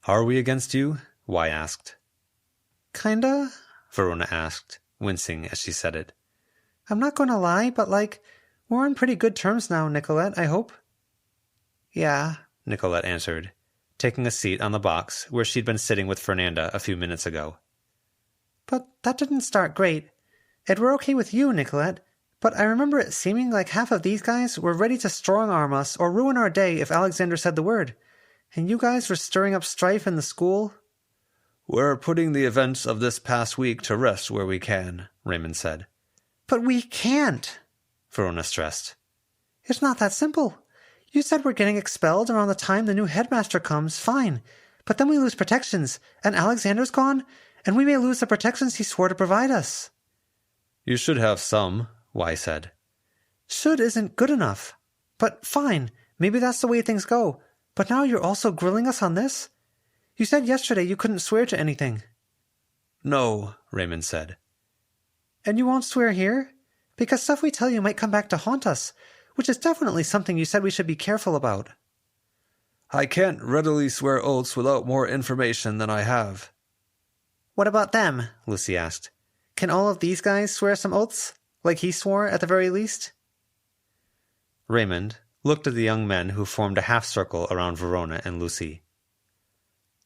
Speaker 1: "Are we against you?" Y asked.
Speaker 2: "Kinda?"
Speaker 1: Verona asked, wincing as she said it.
Speaker 2: "I'm not going to lie, but we're on pretty good terms now, Nicolette, I hope." "Yeah,"
Speaker 1: Nicolette answered, taking a seat on the box where she'd been sitting with Fernanda a few minutes ago.
Speaker 2: "But that didn't start great. We're okay with you, Nicolette, but I remember it seeming like half of these guys were ready to strong-arm us or ruin our day if Alexander said the word. And you guys were stirring up strife in the school."
Speaker 1: "We're putting the events of this past week to rest where we can," Raymond said.
Speaker 2: "But we can't,"
Speaker 1: Verona stressed.
Speaker 2: "It's not that simple. You said we're getting expelled around the time the new headmaster comes, fine. But then we lose protections, and Alexander's gone, and we may lose the protections he swore to provide us."
Speaker 1: "You should have some," Y said.
Speaker 2: "Should isn't good enough. But fine, maybe that's the way things go. But now you're also grilling us on this? You said yesterday you couldn't swear to anything."
Speaker 1: "No," Raymond said.
Speaker 2: "And you won't swear here? Because stuff we tell you might come back to haunt us. which is definitely something you said we should be careful about.
Speaker 3: I can't readily swear oaths without more information than I have.
Speaker 2: What about them? Lucy asked. Can all of these guys swear some oaths, like he swore at the very least?
Speaker 1: Raymond looked at the young men who formed a half-circle around Verona and Lucy.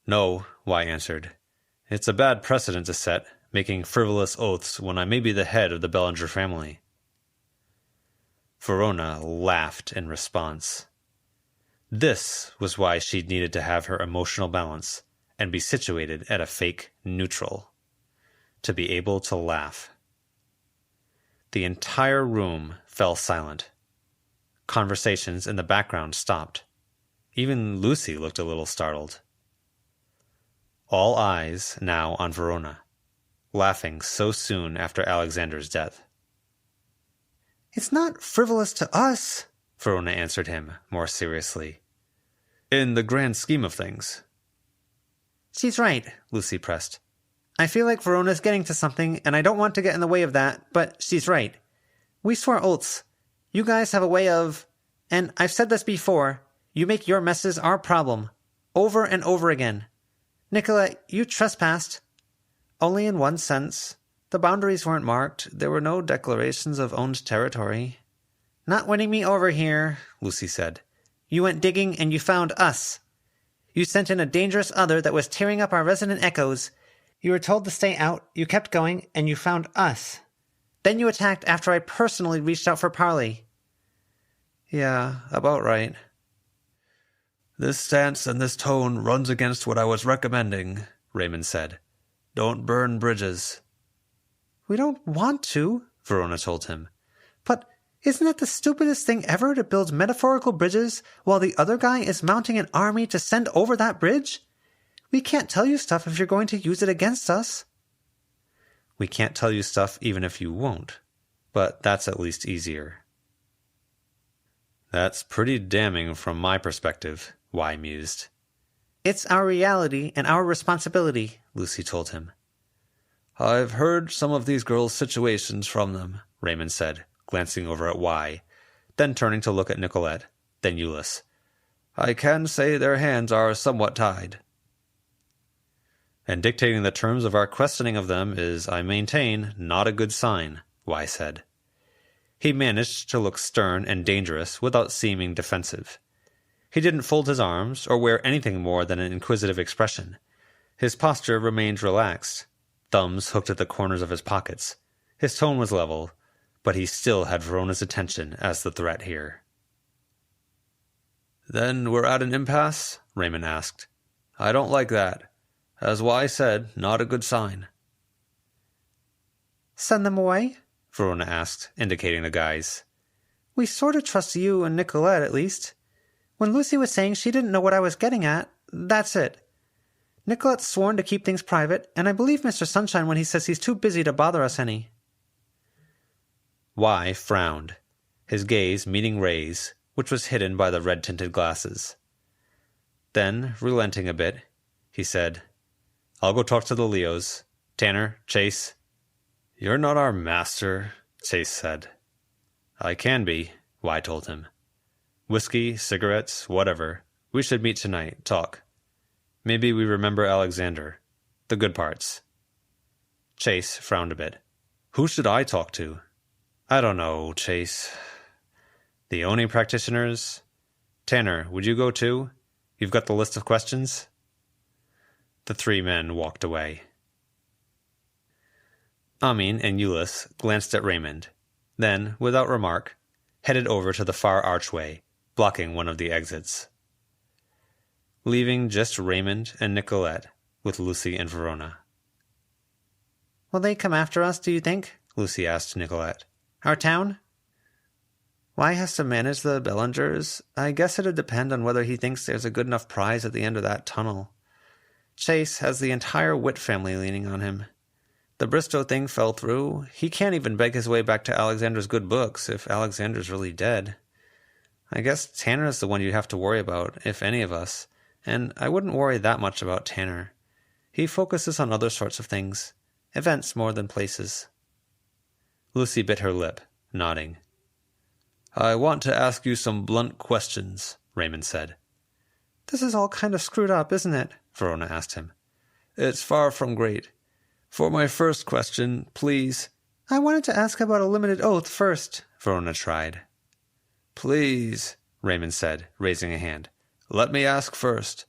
Speaker 1: No, Y answered. It's a bad precedent to set, making frivolous oaths when I may be the head of the Bellinger family. Verona laughed in response. This was why she needed to have her emotional balance and be situated at a fake neutral, to be able to laugh. The entire room fell silent. Conversations in the background stopped. Even Lucy looked a little startled. All eyes now on Verona, laughing so soon after Alexander's death.
Speaker 2: It's not frivolous to us,
Speaker 1: Verona answered him more seriously.
Speaker 3: In the grand scheme of things.
Speaker 2: She's right, Lucy pressed. I feel like Verona's getting to something, and I don't want to get in the way of that, but she's right. We swear oaths. You guys have a way of, and I've said this before, you make your messes our problem, over and over again. Nicolette, you trespassed. Only in one sense. The boundaries weren't marked. There were no declarations of owned territory. Not winning me over here, Lucy said. You went digging and you found us. You sent in a dangerous other that was tearing up our resident echoes. You were told to stay out, you kept going, and you found us. Then you attacked after I personally reached out for parley.
Speaker 1: Yeah, about right.
Speaker 3: This stance and this tone runs against what I was recommending, Raymond said. Don't burn bridges.
Speaker 2: We don't want to, Verona told him. But isn't that the stupidest thing ever to build metaphorical bridges while the other guy is mounting an army to send over that bridge? We can't tell you stuff if you're going to use it against us.
Speaker 1: We can't tell you stuff even if you won't, but that's at least easier. That's pretty damning from my perspective, Y mused.
Speaker 2: It's our reality and our responsibility, Lucy told him.
Speaker 3: I've heard some of these girls' situations from them, Raymond said, glancing over at Y, then turning to look at Nicolette, then Euless. I can say their hands are somewhat tied.
Speaker 1: And dictating the terms of our questioning of them is, I maintain, not a good sign, Y said. He managed to look stern and dangerous without seeming defensive. He didn't fold his arms or wear anything more than an inquisitive expression. His posture remained relaxed, thumbs hooked at the corners of his pockets. His tone was level, but he still had Verona's attention as the threat here.
Speaker 3: Then we're at an impasse? Raymond asked. I don't like that. As Y said, not a good sign.
Speaker 2: Send them away?
Speaker 1: Verona asked, indicating the guys.
Speaker 2: We sort of trust you and Nicolette, at least. When Lucy was saying she didn't know what I was getting at, that's it. Nicolette's sworn to keep things private, and I believe Mr. Sunshine when he says he's too busy to bother us any.
Speaker 1: Y frowned, his gaze meeting Ray's, which was hidden by the red-tinted glasses. Then, relenting a bit, he said, I'll go talk to the Leos. Tanner, Chase. You're not our master, Chase said. I can be, Y told him. Whiskey, cigarettes, whatever. We should meet tonight, talk. Maybe we remember Alexander. The good parts. Chase frowned a bit. Who should I talk to? I don't know, Chase. The Oni practitioners? Tanner, would you go too? You've got the list of questions? The three men walked away. Amin and Euless glanced at Raymond, then, without remark, headed over to the far archway, blocking one of the exits. Leaving just Raymond and Nicolette with Lucy and Verona.
Speaker 2: Will they come after us, do you think? Lucy asked Nicolette. Our town? Y has to manage the Bellingers. I guess it'd depend on whether he thinks there's a good enough prize at the end of that tunnel. Chase has the entire Witt family leaning on him. The Bristow thing fell through. He can't even beg his way back to Alexander's good books if Alexander's really dead. I guess Tanner's the one you'd have to worry about, if any of us, and I wouldn't worry that much about Tanner. He focuses on other sorts of things, events more than places. Lucy bit her lip, nodding.
Speaker 3: I want to ask you some blunt questions, Raymond said.
Speaker 2: This is all kind of screwed up, isn't it?
Speaker 3: Verona asked him. It's far from great. For my first question, please.
Speaker 2: I wanted to ask about a limited oath first,
Speaker 3: Verona tried. Please, Raymond said, raising a hand. Let me ask first.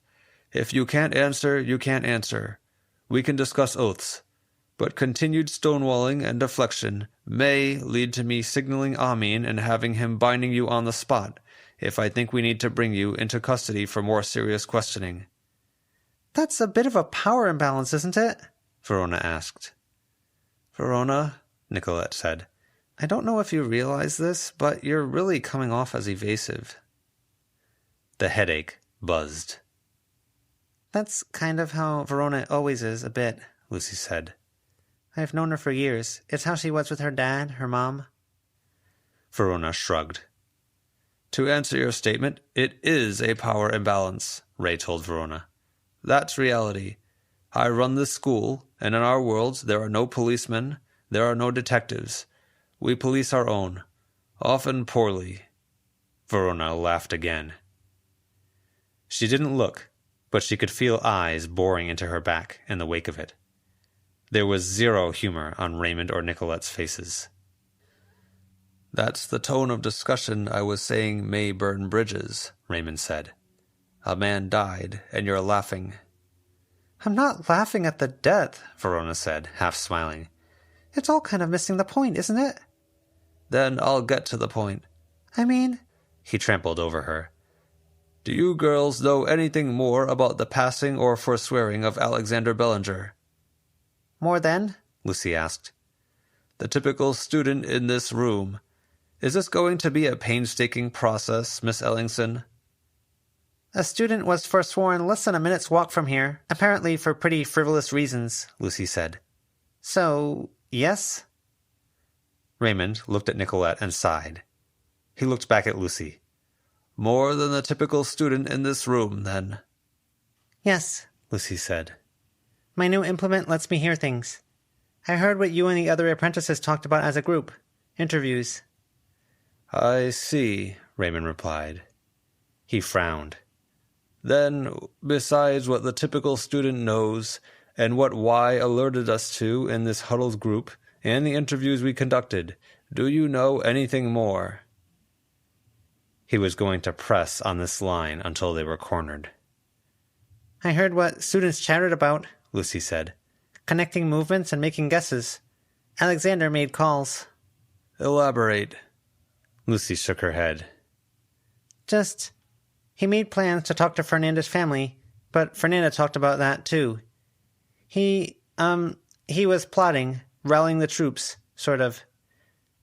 Speaker 3: If you can't answer, you can't answer. We can discuss oaths. But continued stonewalling and deflection may lead to me signaling Amin and having him binding you on the spot if I think we need to bring you into custody for more serious questioning.
Speaker 2: That's a bit of a power imbalance, isn't it?
Speaker 3: Verona asked. Verona, Nicolette said, I don't know if you realize this, but you're really coming off as evasive. The headache buzzed.
Speaker 2: That's kind of how Verona always is, a bit,
Speaker 3: Lucy said.
Speaker 2: I've known her for years. It's how she was with her dad, her mom.
Speaker 3: Verona shrugged. To answer your statement, it is a power imbalance, Ray told Verona. That's reality. I run this school, and in our worlds there are no policemen, there are no detectives. We police our own, often poorly. Verona laughed again. She didn't look, but she could feel eyes boring into her back in the wake of it. There was zero humor on Raymond or Nicolette's faces. That's the tone of discussion I was saying may burn bridges, Raymond said. A man died, and you're laughing.
Speaker 2: I'm not laughing at the death,
Speaker 3: Verona said, half smiling.
Speaker 2: It's all kind of missing the point, isn't it?
Speaker 3: Then I'll get to the point.
Speaker 2: I mean...
Speaker 3: He trampled over her. Do you girls know anything more about the passing or forswearing of Alexander Bellinger?
Speaker 2: More than?
Speaker 3: Lucy asked. The typical student in this room. Is this going to be a painstaking process, Miss Ellingson?
Speaker 2: A student was forsworn less than a minute's walk from here, apparently for pretty frivolous reasons, Lucy said. So, yes?
Speaker 3: Raymond looked at Nicolette and sighed. He looked back at Lucy. More than the typical student in this room, then.
Speaker 2: Yes,
Speaker 3: Lucy said.
Speaker 2: My new implement lets me hear things. I heard what you and the other apprentices talked about as a group. Interviews.
Speaker 3: I see, Raymond replied. He frowned. Then, besides what the typical student knows, and what Y alerted us to in this huddled group, and the interviews we conducted, do you know anything more? He was going to press on this line until they were cornered.
Speaker 2: I heard what students chatted about,
Speaker 3: Lucy said.
Speaker 2: Connecting movements and making guesses. Alexander made calls.
Speaker 3: Elaborate. Lucy shook her head.
Speaker 2: He made plans to talk to Fernanda's family, but Fernanda talked about that too. He was plotting, rallying the troops, sort of.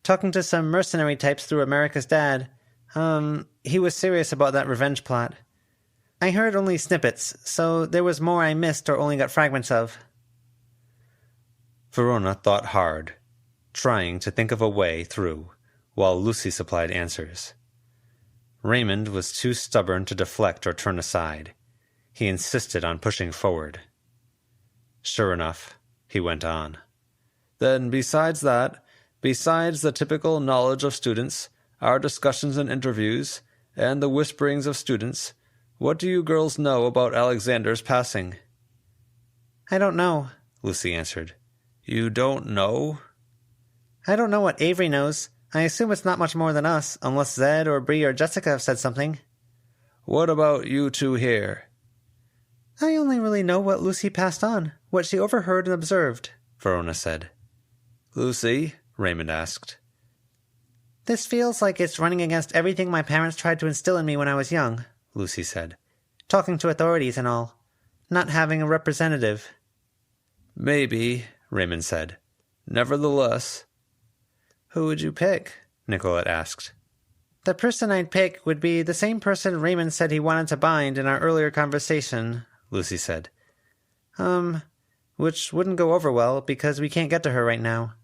Speaker 2: Talking to some mercenary types through America's dad. He was serious about that revenge plot. I heard only snippets, so there was more I missed or only got fragments of.
Speaker 3: Verona thought hard, trying to think of a way through, while Lucy supplied answers. Raymond was too stubborn to deflect or turn aside. He insisted on pushing forward. Sure enough, he went on. Then, besides the typical knowledge of students, our discussions and interviews, and the whisperings of students, what do you girls know about Alexander's passing?
Speaker 2: I don't know,
Speaker 3: Lucy answered. You don't know?
Speaker 2: I don't know what Avery knows. I assume it's not much more than us, unless Zed or Bree or Jessica have said something.
Speaker 3: What about you two here?
Speaker 2: I only really know what Lucy passed on, what she overheard and observed,
Speaker 3: Verona said. Lucy? Raymond asked.
Speaker 2: This feels like it's running against everything my parents tried to instill in me when I was young,
Speaker 3: Lucy said.
Speaker 2: Talking to authorities and all. Not having a representative.
Speaker 3: Maybe, Raymond said. Nevertheless.
Speaker 2: Who would you pick?
Speaker 3: Nicolette asked.
Speaker 2: The person I'd pick would be the same person Raymond said he wanted to bind in our earlier conversation, Lucy said. Which wouldn't go over well because we can't get to her right now.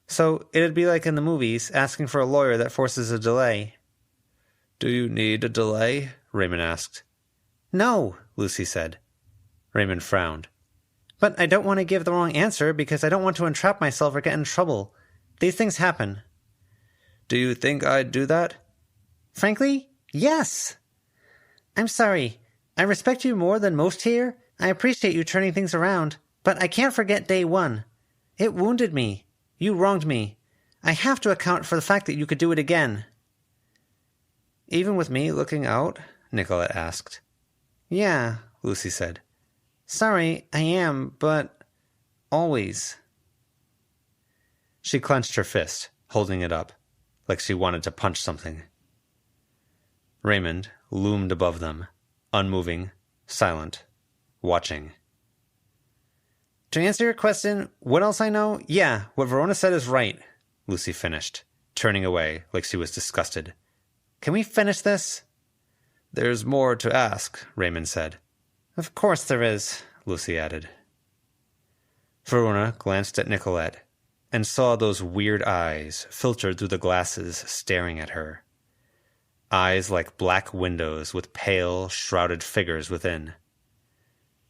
Speaker 2: So it'd be like in the movies, asking for a lawyer that forces a delay.
Speaker 3: Do you need a delay? Raymond asked.
Speaker 2: No,
Speaker 3: Lucy said. Raymond frowned.
Speaker 2: But I don't want to give the wrong answer because I don't want to entrap myself or get in trouble. These things happen.
Speaker 3: Do you think I'd do that?
Speaker 2: Frankly, yes. I'm sorry. I respect you more than most here. I appreciate you turning things around, but I can't forget day one. It wounded me. You wronged me. I have to account for the fact that you could do it again.
Speaker 3: Even with me looking out? Nicolette asked.
Speaker 2: Yeah,
Speaker 3: Lucy said.
Speaker 2: Sorry, I am, but always.
Speaker 3: She clenched her fist, holding it up, like she wanted to punch something. Raymond loomed above them, unmoving, silent, watching.
Speaker 2: To answer your question, what else I know? Yeah, what Verona said is right,
Speaker 3: Lucy finished, turning away like she was disgusted.
Speaker 2: Can we finish this?
Speaker 3: There's more to ask, Raymond said.
Speaker 2: Of course there is,
Speaker 3: Lucy added. Verona glanced at Nicolette and saw those weird eyes filtered through the glasses staring at her. Eyes like black windows with pale, shrouded figures within.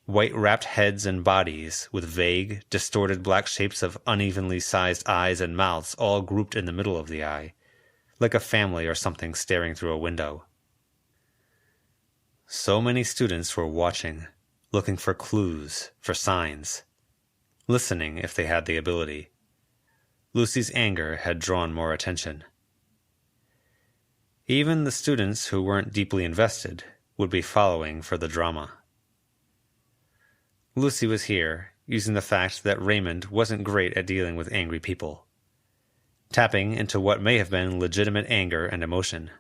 Speaker 3: White-wrapped heads and bodies with vague, distorted black shapes of unevenly sized eyes and mouths all grouped in the middle of the eye, like a family or something staring through a window. So many students were watching, looking for clues, for signs, listening if they had the ability. Lucy's anger had drawn more attention. Even the students who weren't deeply invested would be following for the drama. Lucy was here, using the fact that Raymond wasn't great at dealing with angry people, tapping into what may have been legitimate anger and emotion.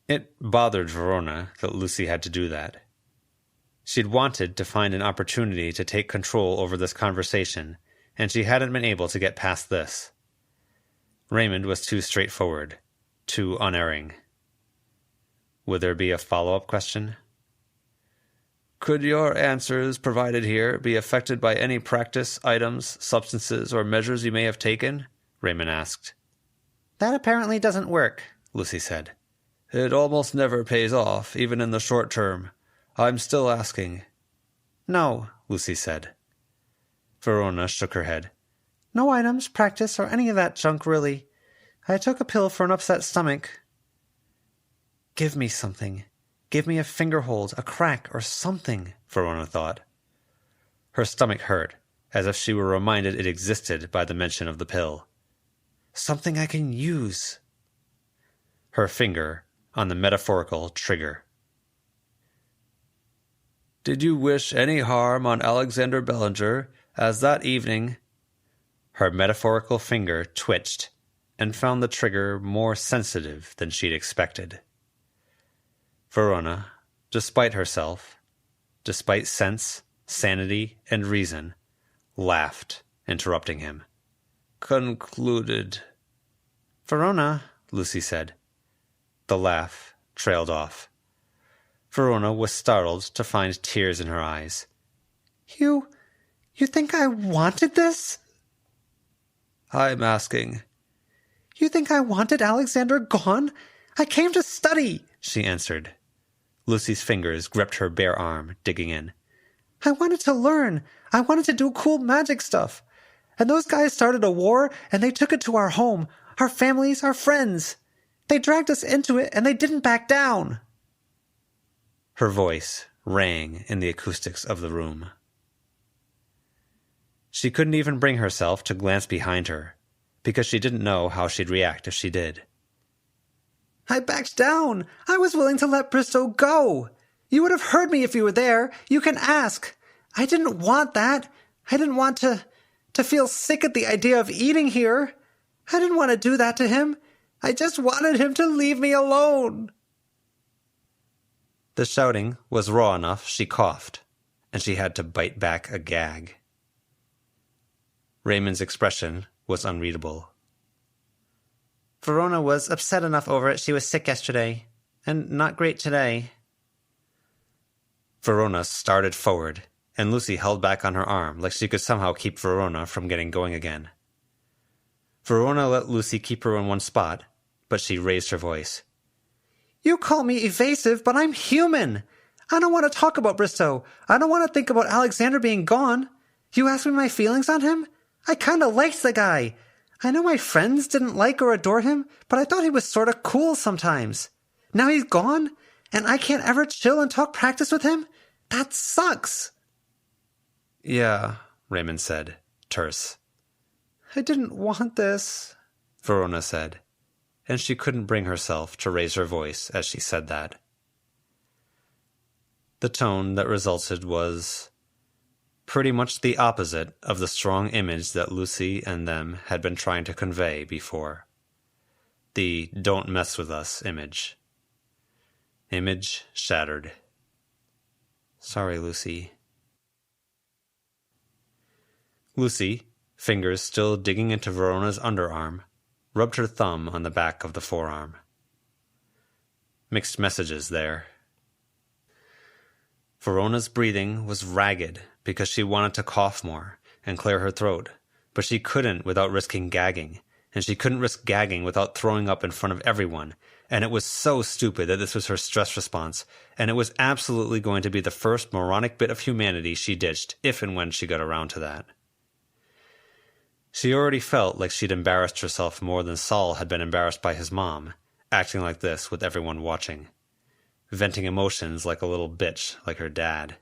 Speaker 3: It bothered Verona that Lucy had to do that. She'd wanted to find an opportunity to take control over this conversation, and she hadn't been able to get past this. Raymond was too straightforward, too unerring. Would there be a follow-up question? Could your answers provided here be affected by any practice, items, substances, or measures you may have taken? Raymond asked.
Speaker 2: That apparently doesn't work,
Speaker 3: Lucy said. It almost never pays off, even in the short term. I'm still asking.
Speaker 2: No,
Speaker 3: Lucy said. Verona shook her head.
Speaker 2: No items, practice, or any of that junk, really. I took a pill for an upset stomach.
Speaker 3: Give me something. Give me a finger hold, a crack, or something, Verona thought. Her stomach hurt, as if she were reminded it existed by the mention of the pill. Something I can use. Her finger on the metaphorical trigger. Did you wish any harm on Alexander Bellinger, as that evening? Her metaphorical finger twitched and found the trigger more sensitive than she'd expected. Verona, despite herself, despite sense, sanity, and reason, laughed, interrupting him. Concluded.
Speaker 2: Verona,
Speaker 3: Lucy said. The laugh trailed off. Verona was startled to find tears in her eyes.
Speaker 2: You think I wanted this?
Speaker 3: I'm asking.
Speaker 2: You think I wanted Alexander gone? I came to study, she answered.
Speaker 3: Lucy's fingers gripped her bare arm, digging in.
Speaker 2: I wanted to learn. I wanted to do cool magic stuff. And those guys started a war, and they took it to our home, our families, our friends. They dragged us into it, and they didn't back down.
Speaker 3: Her voice rang in the acoustics of the room. She couldn't even bring herself to glance behind her, because she didn't know how she'd react if she did.
Speaker 2: I backed down. I was willing to let Bristow go. You would have heard me if you were there. You can ask. I didn't want that. I didn't want to feel sick at the idea of eating here. I didn't want to do that to him. I just wanted him to leave me alone.
Speaker 3: The shouting was raw enough she coughed, and she had to bite back a gag. Raymond's expression was unreadable.
Speaker 2: Verona was upset enough over it. She was sick yesterday, and not great today.
Speaker 3: Verona started forward, and Lucy held back on her arm like she could somehow keep Verona from getting going again. Verona let Lucy keep her in one spot, but she raised her voice.
Speaker 2: You call me evasive, but I'm human. I don't want to talk about Bristow. I don't want to think about Alexander being gone. You ask me my feelings on him? I kind of liked the guy. I know my friends didn't like or adore him, but I thought he was sort of cool sometimes. Now he's gone, and I can't ever chill and talk practice with him? That sucks.
Speaker 3: Yeah, Raymond said, terse.
Speaker 2: I didn't want this,
Speaker 3: Verona said, and she couldn't bring herself to raise her voice as she said that. The tone that resulted was pretty much the opposite of the strong image that Lucy and them had been trying to convey before. The "don't mess with us" image. Image shattered. Sorry, Lucy. Lucy, fingers still digging into Verona's underarm, rubbed her thumb on the back of the forearm. Mixed messages there. Verona's breathing was ragged because she wanted to cough more and clear her throat, but she couldn't without risking gagging, and she couldn't risk gagging without throwing up in front of everyone, and it was so stupid that this was her stress response, and it was absolutely going to be the first moronic bit of humanity she ditched, if and when she got around to that. She already felt like she'd embarrassed herself more than Saul had been embarrassed by his mom, acting like this with everyone watching. Venting emotions like a little bitch like her dad.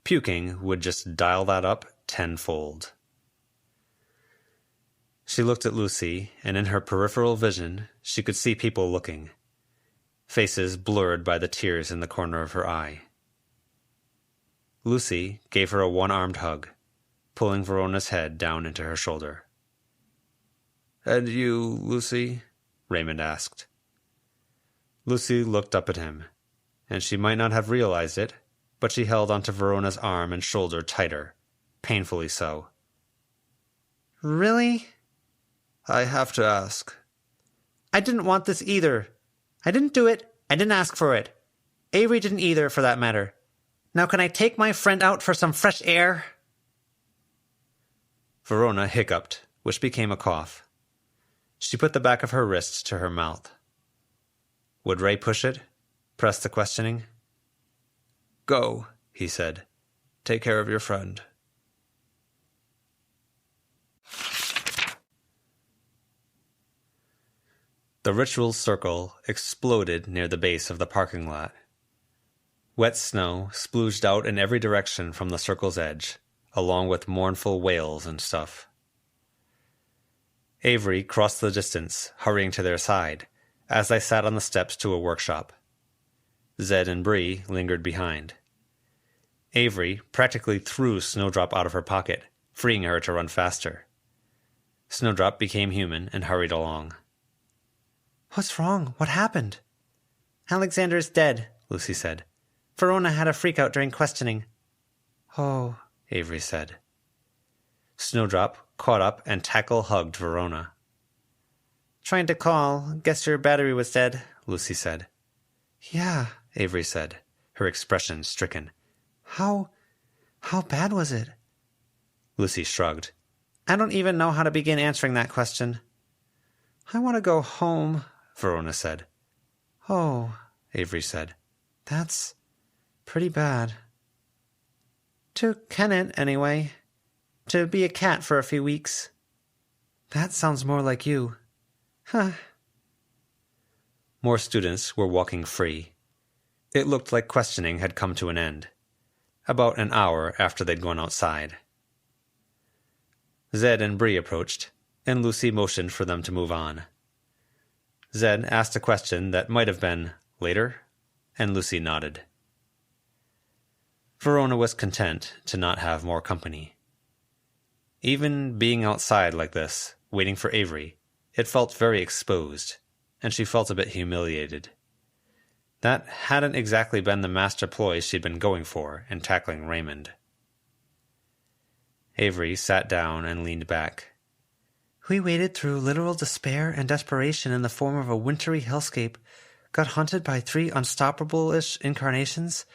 Speaker 3: Puking would just dial that up tenfold. She looked at Lucy, and in her peripheral vision, she could see people looking. Faces blurred by the tears in the corner of her eye. Lucy gave her a one-armed hug, pulling Verona's head down into her shoulder. "And you, Lucy?" Raymond asked. Lucy looked up at him, and she might not have realized it, but she held onto Verona's arm and shoulder tighter, painfully so.
Speaker 2: Really?
Speaker 3: I have to ask.
Speaker 2: I didn't want this either. I didn't do it. I didn't ask for it. Avery didn't either, for that matter. Now can I take my friend out for some fresh air?
Speaker 3: Verona hiccuped, which became a cough. She put the back of her wrist to her mouth. Would Ray push it? Press the questioning? Go, he said. Take care of your friend. The ritual circle exploded near the base of the parking lot. Wet snow splooged out in every direction from the circle's edge, along with mournful wails and stuff. Avery crossed the distance, hurrying to their side, as they sat on the steps to a workshop. Zed and Bree lingered behind. Avery practically threw Snowdrop out of her pocket, freeing her to run faster. Snowdrop became human and hurried along.
Speaker 2: What's wrong? What happened? Alexander's dead, Lucy said. Verona had a freakout during questioning.
Speaker 3: Oh, Avery said. Snowdrop caught up and tackle-hugged Verona.
Speaker 2: Trying to call. Guess your battery was dead, Lucy said.
Speaker 3: Yeah, Avery said, her expression stricken.
Speaker 2: How bad was it?
Speaker 3: Lucy shrugged.
Speaker 2: I don't even know how to begin answering that question. I want to go home, Verona said.
Speaker 3: Oh, Avery said.
Speaker 2: That's pretty bad. To Kennett, anyway. To be a cat for a few weeks. That sounds more like you. Huh.
Speaker 3: More students were walking free. It looked like questioning had come to an end, about an hour after they'd gone outside. Zed and Bree approached, and Lucy motioned for them to move on. Zed asked a question that might have been, later, and Lucy nodded. Verona was content to not have more company. Even being outside like this, waiting for Avery, it felt very exposed, and she felt a bit humiliated. That hadn't exactly been the master ploy she'd been going for in tackling Raymond. Avery sat down and leaned back.
Speaker 2: We waded through literal despair and desperation in the form of a wintry hellscape, got hunted by 3 unstoppable-ish incarnations.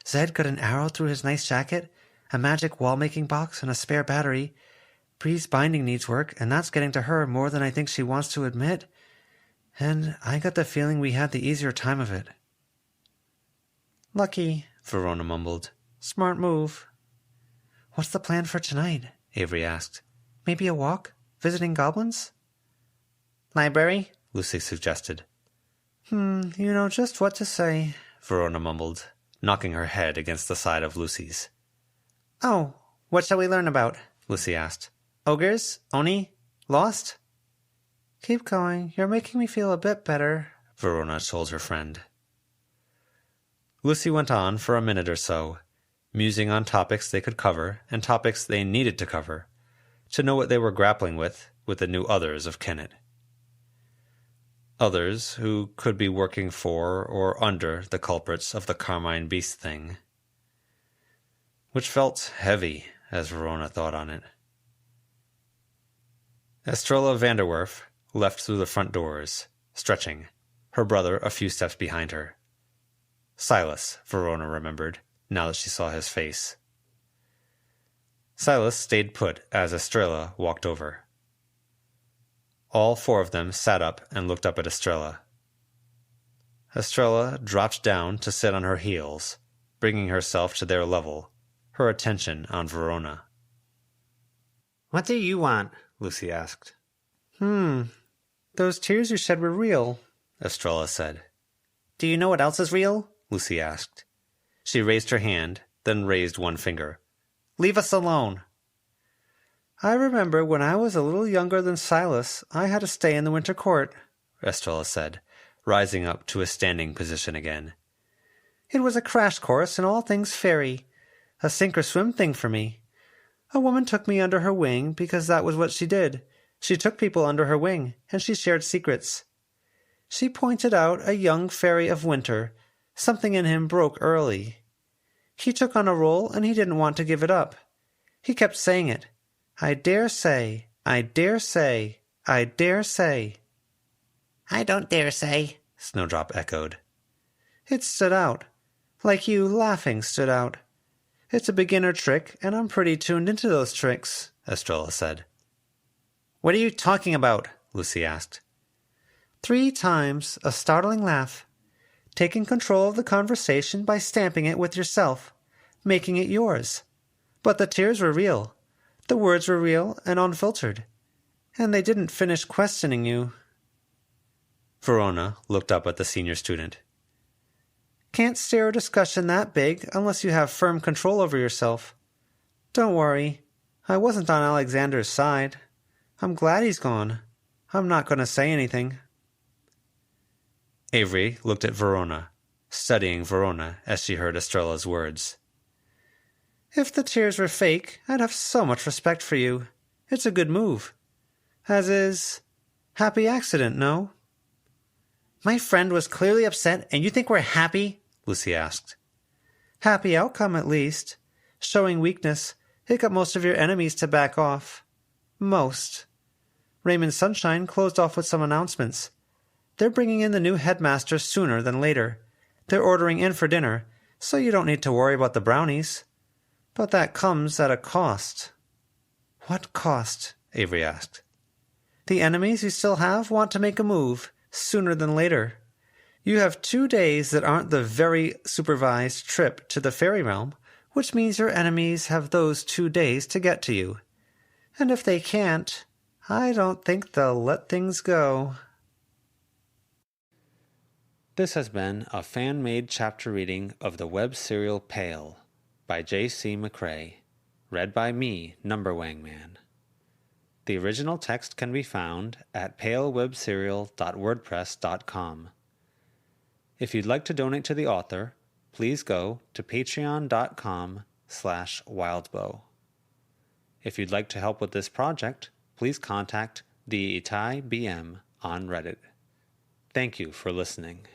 Speaker 2: Zed got an arrow through his nice jacket, a magic wall-making box, and a spare battery. Bree's binding needs work, and that's getting to her more than I think she wants to admit. And I got the feeling we had the easier time of it. Lucky, Verona mumbled. Smart move. What's the plan for tonight? Avery asked. Maybe a walk? Visiting goblins? Library?
Speaker 3: Lucy suggested.
Speaker 2: You know just what to say,
Speaker 3: Verona mumbled, knocking her head against the side of Lucy's.
Speaker 2: Oh, what shall we learn about?
Speaker 3: Lucy asked.
Speaker 2: Ogres? Oni? Lost? Keep going. You're making me feel a bit better,
Speaker 3: Verona told her friend. Lucy went on for a minute or so, musing on topics they could cover and topics they needed to cover, to know what they were grappling with the new others of Kennet. Others who could be working for or under the culprits of the Carmine Beast thing, which felt heavy as Verona thought on it. Estrella Vanderwerf left through the front doors, stretching, her brother a few steps behind her. Silas, Verona remembered, now that she saw his face. Silas stayed put as Estrella walked over. All four of them sat up and looked up at Estrella. Estrella dropped down to sit on her heels, bringing herself to their level, her attention on Verona.
Speaker 2: What do you want?
Speaker 3: Lucy asked.
Speaker 2: Those tears you shed were real,
Speaker 3: Estrella said.
Speaker 2: Do you know what else is real?
Speaker 3: Lucy asked. She raised her hand, then raised one finger.
Speaker 2: Leave us alone. I remember when I was a little younger than Silas, I had to stay in the winter court,
Speaker 3: Estrella said, rising up to a standing position again.
Speaker 2: It was a crash course in all things fairy, a sink-or-swim thing for me. A woman took me under her wing because that was what she did. She took people under her wing, and she shared secrets. She pointed out a young fairy of winter. Something in him broke early. He took on a role, and he didn't want to give it up. He kept saying it. I dare say, I dare say, I dare say. I don't dare say,
Speaker 3: Snowdrop echoed.
Speaker 2: It stood out. Like you laughing stood out. It's a beginner trick, and I'm pretty tuned into those tricks,
Speaker 3: Estrella said.
Speaker 2: What are you talking about?
Speaker 3: Lucy asked.
Speaker 2: 3 times a startling laugh. Taking control of the conversation by stamping it with yourself, making it yours. But the tears were real. The words were real and unfiltered. And they didn't finish questioning you.
Speaker 3: Verona looked up at the senior student.
Speaker 2: Can't steer a discussion that big unless you have firm control over yourself. Don't worry. I wasn't on Alexander's side. I'm glad he's gone. I'm not going to say anything.
Speaker 3: Avery looked at Verona, studying Verona as she heard Estrella's words.
Speaker 2: If the tears were fake, I'd have so much respect for you. It's a good move. As is, happy accident, no? My friend was clearly upset, and you think we're happy?
Speaker 3: Lucy asked.
Speaker 2: Happy outcome, at least. Showing weakness, it got most of your enemies to back off. Most. Raymond Sunshine closed off with some announcements. They're bringing in the new headmaster sooner than later. They're ordering in for dinner, so you don't need to worry about the brownies. But that comes at a cost. What cost? Avery asked. The enemies you still have want to make a move, sooner than later. You have 2 days that aren't the very supervised trip to the fairy realm, which means your enemies have those 2 days to get to you. And if they can't, I don't think they'll let things go.
Speaker 1: This has been a fan-made chapter reading of the web serial Pale by J.C. McCrae, read by me, NumberWangMan. The original text can be found at palewebserial.wordpress.com. If you'd like to donate to the author, please go to patreon.com/wildbow. If you'd like to help with this project, please contact the Itai BM on Reddit. Thank you for listening.